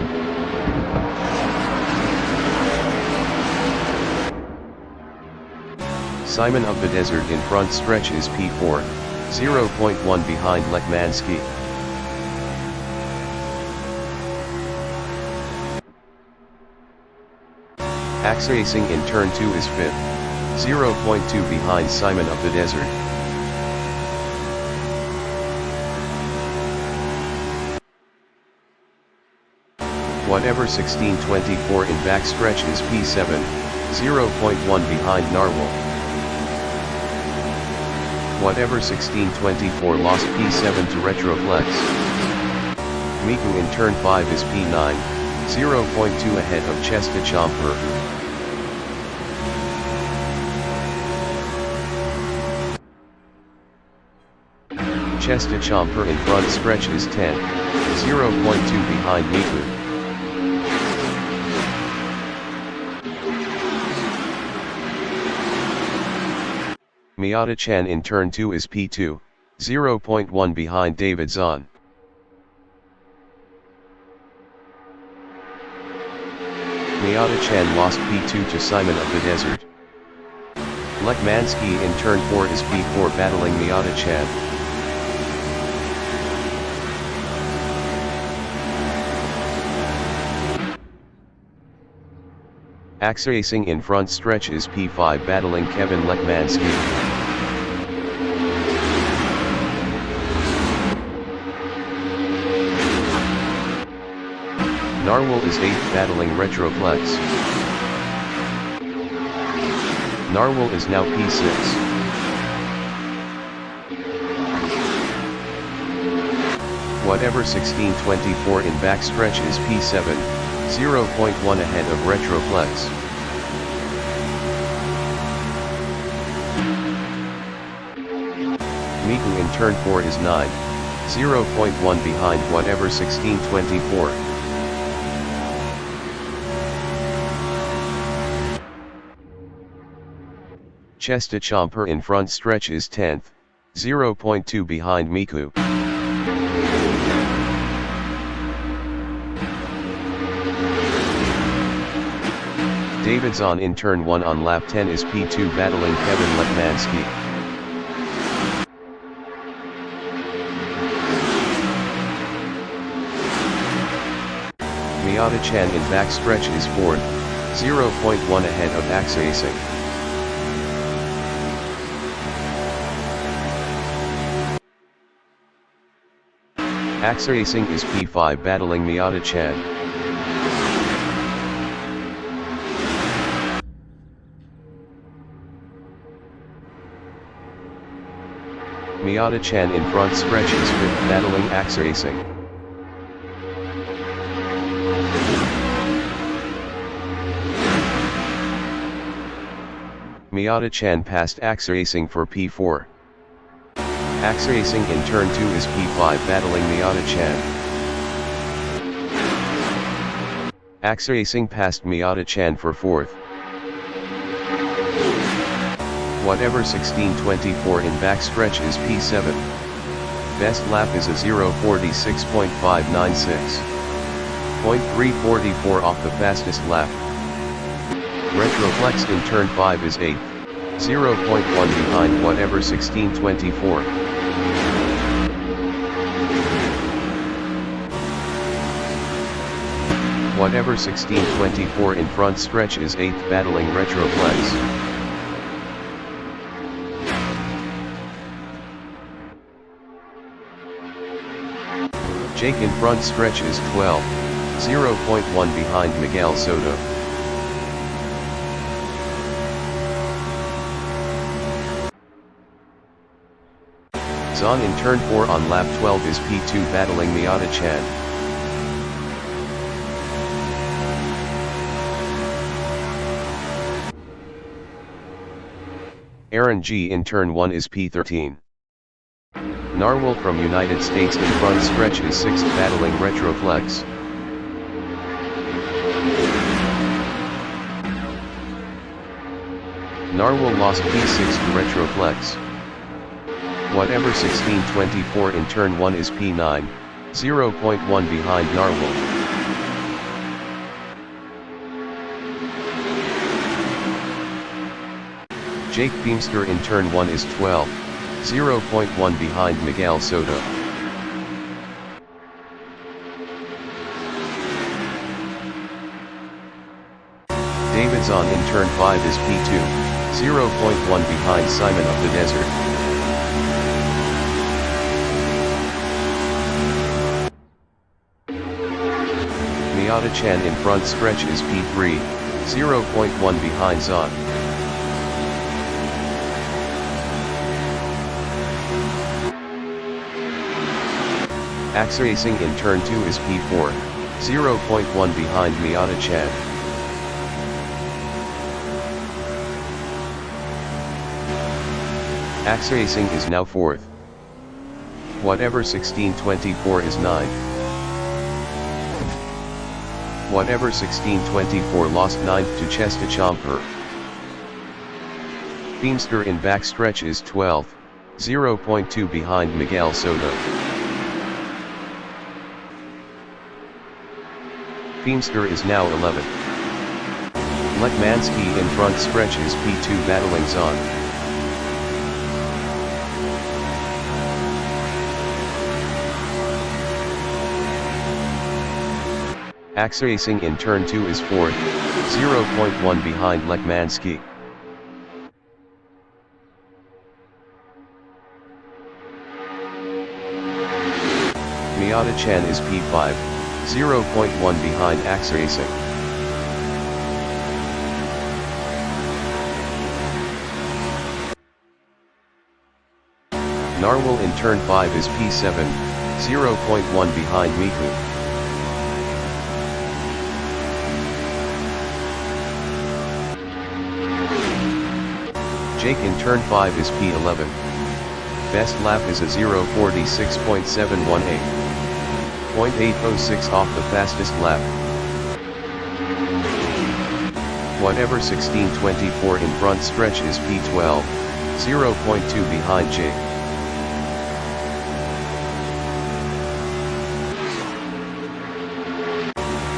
Simon of the Desert in front stretch is P4, 0.1 behind Lekmansky. Axe Racing in turn 2 is 5th, 0.2 behind Simon of the Desert. Whatever 1624 in backstretch is P7, 0.1 behind Narwhal. Whatever 1624 lost P7 to Retroflex. Miku in turn 5 is P9, 0.2 ahead of Chesta Chomper. Chesta Chomper in front stretch is 10, 0.2 behind Miku. Miata-chan in turn 2 is P2, 0.1 behind David Zahn. Miata-chan lost P2 to Simon of the Desert. Lekmansky in turn 4 is P4 battling Miata-chan. Axe Racing in front stretch is P5 battling Kevin Lekmansky. Narwhal is 8th battling Retroflex. Narwhal is now P6. Whatever 1624 in backstretch is P7, 0.1 ahead of Retroflex. Miku in turn 4 is 9, 0.1 behind whatever 1624. Chesta Chomper in front stretch is 10th, 0.2 behind Miku. David Zahn in turn 1 on lap 10 is P2 battling Kevin Lekmansky. Miata-chan in backstretch is 4th, 0.1 ahead of Axe Racing. Axe Racing is P5 battling Miata-chan. Miata-chan in front stretch is 5th battling Axe Racing. Miata-chan passed Axe Racing for P4. Axe Racing in turn 2 is P5 battling Miata-chan. Axe Racing passed Miata-chan for 4th. Whatever 1624 in backstretch is P7. Best lap is a 0:46.596. 0.344 off the fastest lap. Retroflex in turn 5 is 8th. 0.1 behind whatever 1624. Whatever 1624 in front stretch is 8th battling Retroflex. Jake in front stretch is 12, 0.1 behind Miguel Soto. Zahn in turn 4 on lap 12 is P2 battling Miata-chan. Aaron G in turn 1 is P13. Narwhal from United States in front stretch is 6th battling Retroflex. Narwhal lost P6 to Retroflex. Whatever 1624 in turn 1 is P9, 0.1 behind Narwhal. Jake Beamster in turn 1 is 12, 0.1 behind Miguel Soto. David Zahn in turn 5 is P2, 0.1 behind Simon of the Desert. Miata-chan in front stretch is P3, 0.1 behind Zahn. Axe Racing in turn 2 is P4, 0.1 behind Miata-chan. Axe Racing is now 4th. Whatever 1624 is 9th. Whatever 1624 lost 9th to Chesta Chomper. Beamster in backstretch is 12th, 0.2 behind Miguel Soto. Beamster is now 11th. Lekmansky in front stretch is P2 battling Zahn. Axe Racing in turn 2 is 4th, 0.1 behind Lekmansky. Miata-chan is P5, 0.1 behind Axe Racing. Narwhal in turn 5 is P7, 0.1 behind Miku. Jake in turn 5 is P11. Best lap is a 0:46.718. 0.806 off the fastest lap. Whatever 1624 in front stretch is P12, 0.2 behind Jake.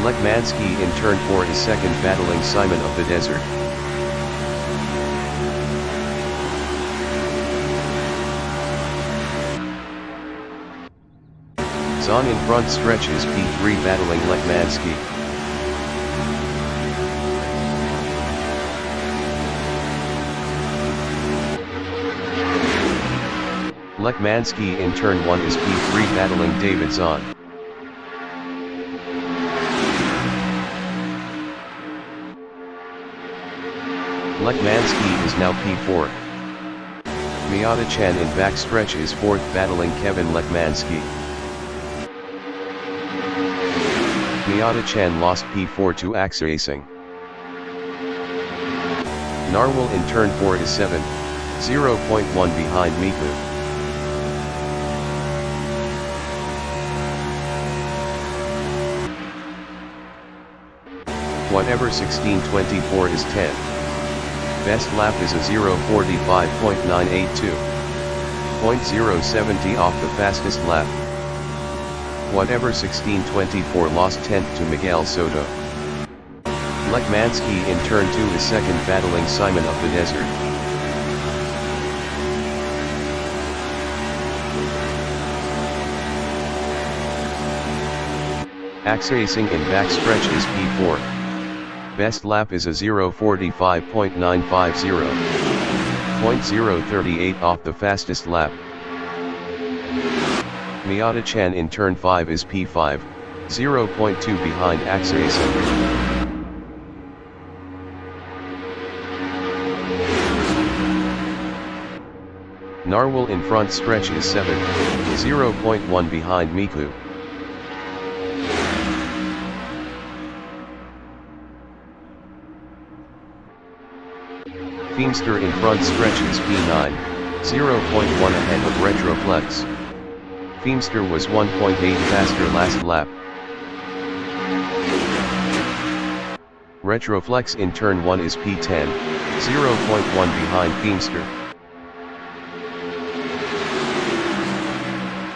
Lekmansky in turn 4 is 2nd battling Simon of the Desert. Zahn in front stretch is P3 battling Lekmansky. Lekmansky in turn 1 is P3 battling David Zahn. Lekmansky is now P4. Miata-chan in backstretch is 4th battling Kevin Lekmansky. Miata-chan lost P4 to Axe Racing. Narwhal in turn 4 is 7, 0.1 behind Miku. Whatever 1624 is 10. Best lap is a 0:45.982. 0.070 off the fastest lap. Whatever 1624 lost 10th to Miguel Soto. Lekmansky in turn 2 is second, battling Simon of the Desert. Axracing in backstretch is P4. Best lap is a 0:45.950. 0.038 off the fastest lap. Miyata-chan in turn 5 is P5, 0.2 behind Axracing. Narwhal in front stretch is 7, 0.1 behind Miku. Feemster in front stretch is P9, 0.1 ahead of Retroflex. Feemster was 1.8 faster last lap. Retroflex in turn 1 is P10, 0.1 behind Feemster.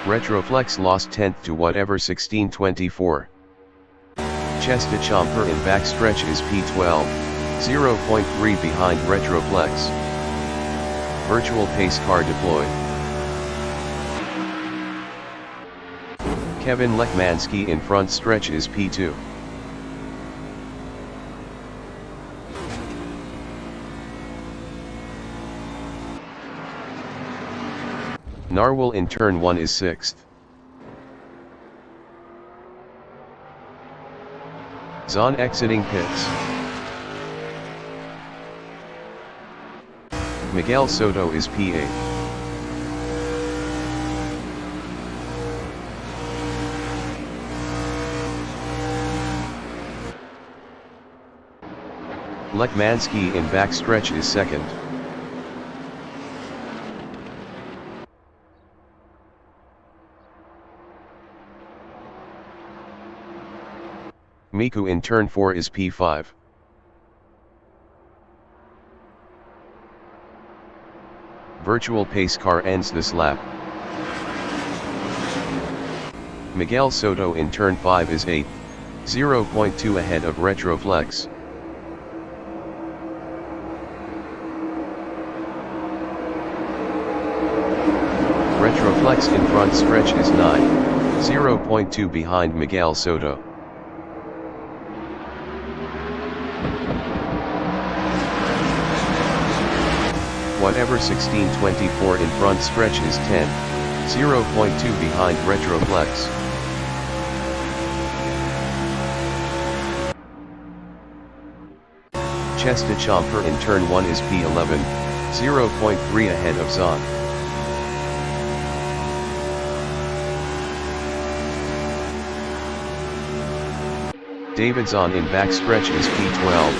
Retroflex lost 10th to whatever 1624. Chesta Chomper in backstretch is P12, 0.3 behind Retroflex. Virtual pace car deployed. Kevin Lekmansky in front stretch is P2. Narwhal in turn 1 is 6th. Zahn exiting pits. Miguel Soto is P8. Lekmansky in backstretch is 2nd. Miku in turn 4 is P5. Virtual pace car ends this lap. Miguel Soto in turn 5 is 8th, 0.2 ahead of Retroflex. Retroflex in front stretch is 9, 0.2 behind Miguel Soto. Whatever 1624 in front stretch is 10, 0.2 behind Retroflex. Chesta Chomper in turn 1 is P11, 0.3 ahead of Zahn. David Zahn in backstretch is P12,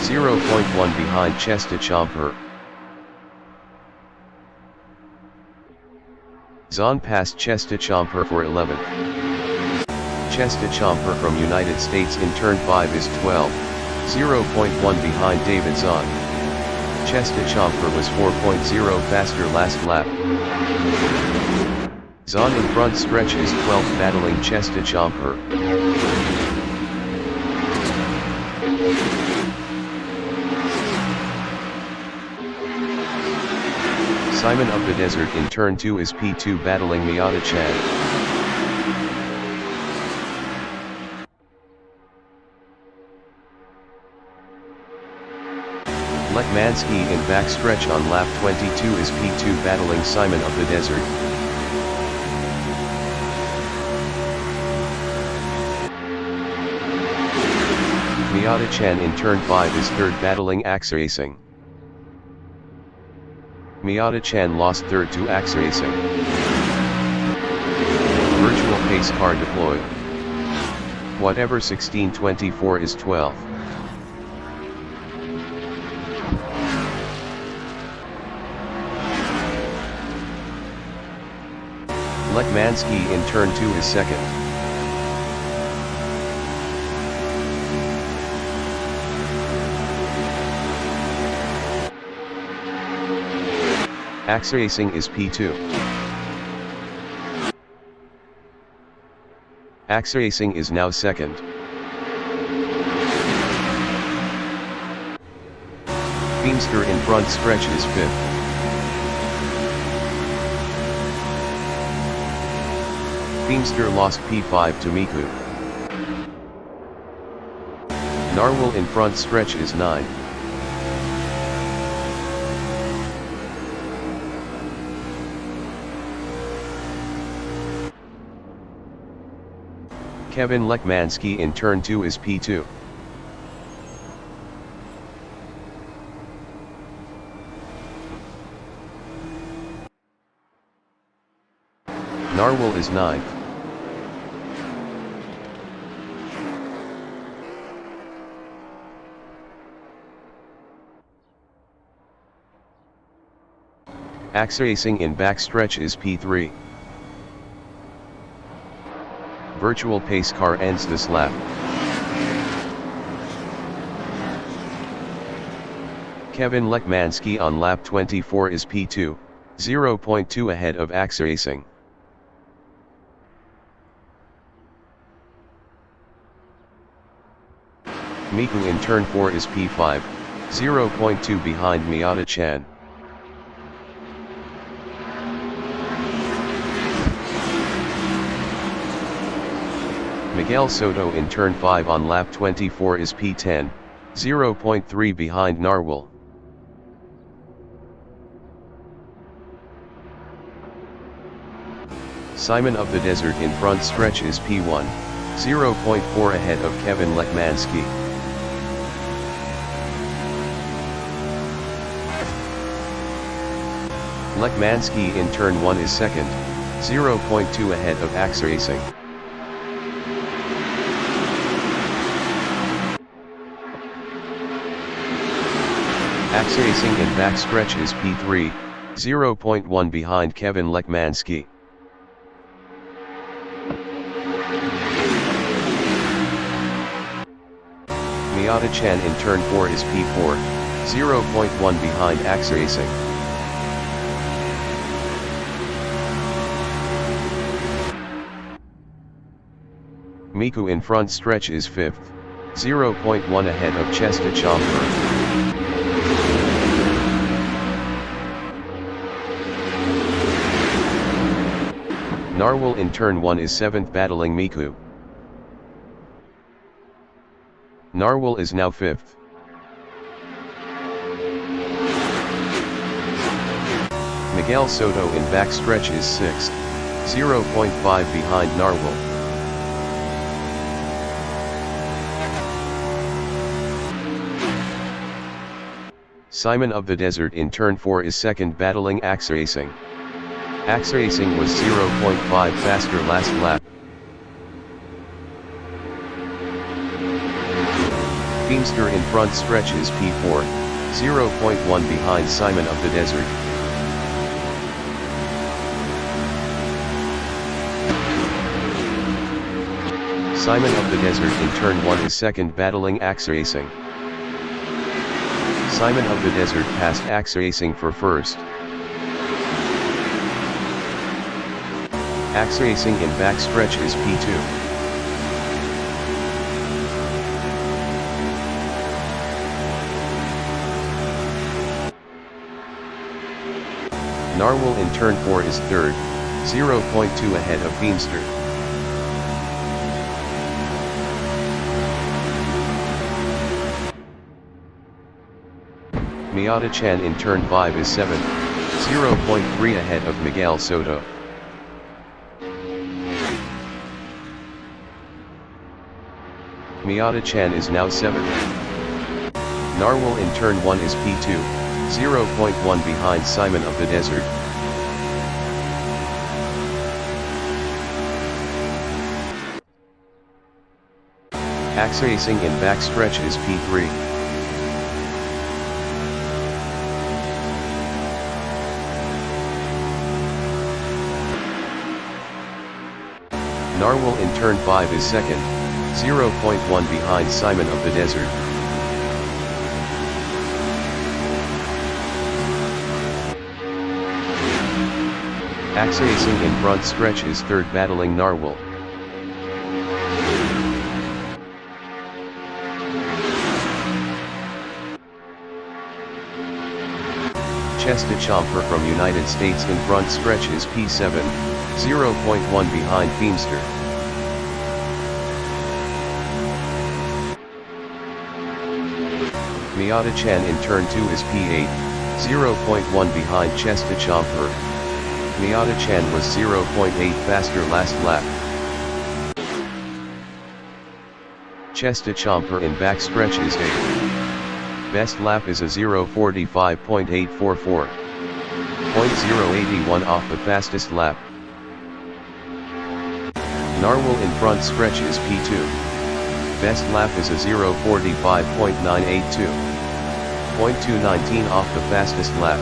0.1 behind Chesta Chomper. Zahn passed Chesta Chomper for 11th. Chesta Chomper from United States in turn 5 is 12, 0.1 behind David Zahn. Chesta Chomper was 4.0 faster last lap. Zahn in front stretch is 12th, battling Chesta Chomper. Simon of the Desert in turn 2 is P2, battling Miyata-chan. Lekmansky in backstretch on lap 22 is P2, battling Simon of the Desert. Miyata-chan in turn 5 is 3rd, battling Axracing. Miyata-chan lost 3rd to Axracing. Virtual pace car deployed. Whatever 1624 is 12th. Lekmanski in turn 2 is second. Axe Racing is P2. Axe Racing is now second. Beamster in front stretch is fifth. Beamster lost P5 to Miku. Narwhal in front stretch is 9. Kevin Lekmanski in turn 2 is P2. Narwhal is 9th. Axe Racing in backstretch is P3. Virtual pace car ends this lap. Kevin Lekmanski on lap 24 is P2, 0.2 ahead of Axe Racing. Miku in turn 4 is P5, 0.2 behind Miyata-chan. Miguel Soto in turn 5 on lap 24 is P10, 0.3 behind Narwhal. Simon of the Desert in front stretch is P1, 0.4 ahead of Kevin Lekmanski. Lekmanski in turn 1 is second, 0.2 ahead of Axe Racing. Axe Racing in backstretch is P3, 0.1 behind Kevin Lekmanski. Miyata-chan in turn 4 is P4, 0.1 behind Axe Racing. Miku in front stretch is 5th, 0.1 ahead of Chesta Chomper. Narwhal in turn 1 is 7th battling Miku. Narwhal is now 5th. Miguel Soto in backstretch is 6th, 0.5 behind Narwhal. Simon of the Desert in turn 4 is 2nd battling Axe Racing. Axe Racing was 0.5 faster last lap. Beamster in front stretch is P4, 0.1 behind Simon of the Desert. Simon of the Desert in turn 1 is 2nd battling Axe Racing. Simon of the Desert passed Axe Racing for 1st. Axe Racing in backstretch is P2. Narwhal in turn 4 is 3rd, 0.2 ahead of Beamster. Miyata-chan in turn 5 is 7th, 0.3 ahead of Miguel Soto. Miyata-chan is now 7th. Narwhal in turn 1 is P2, 0.1 behind Simon of the Desert. Axe Racing in backstretch is P3. Narwhal in turn 5 is second, 0.1 behind Simon of the Desert. Axe Racing in front stretch is third, battling Narwhal. Chesta Chomper from United States in front stretch is P7, 0.1 behind Feemster. Miata Chan in turn 2 is P8, 0.1 behind Chesta Chomper. Miata Chan was 0.8 faster last lap. Chesta Chomper in back stretch is 8th. Best lap is a 0:45.844. 0.081 off the fastest lap. Narwhal in front stretch is P2. Best lap is a 0:45.982. 0.219 off the fastest lap.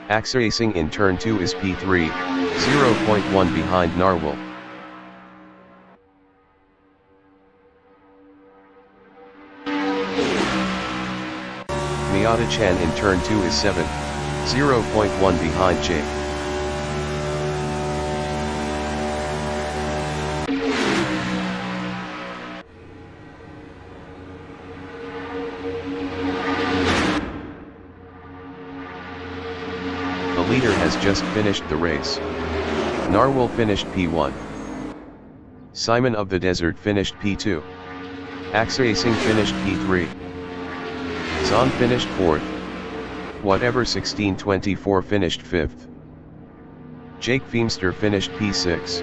Axe Racing in turn 2 is P3, 0.1 behind Narwhal. Miata Chan in turn 2 is 7, 0.1 behind Jake. The leader has just finished the race. Narwhal finished P1. Simon of the Desert finished P2. Axe Racing finished P3. Zon finished 4th. Whatever 1624 finished 5th. Jake Feemster finished P6.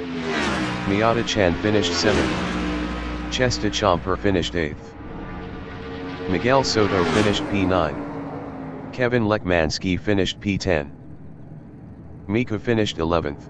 Miata Chan finished 7th. Chesta Chomper finished 8th. Miguel Soto finished P9. Kevin Lekmanski finished P10. Mika finished 11th.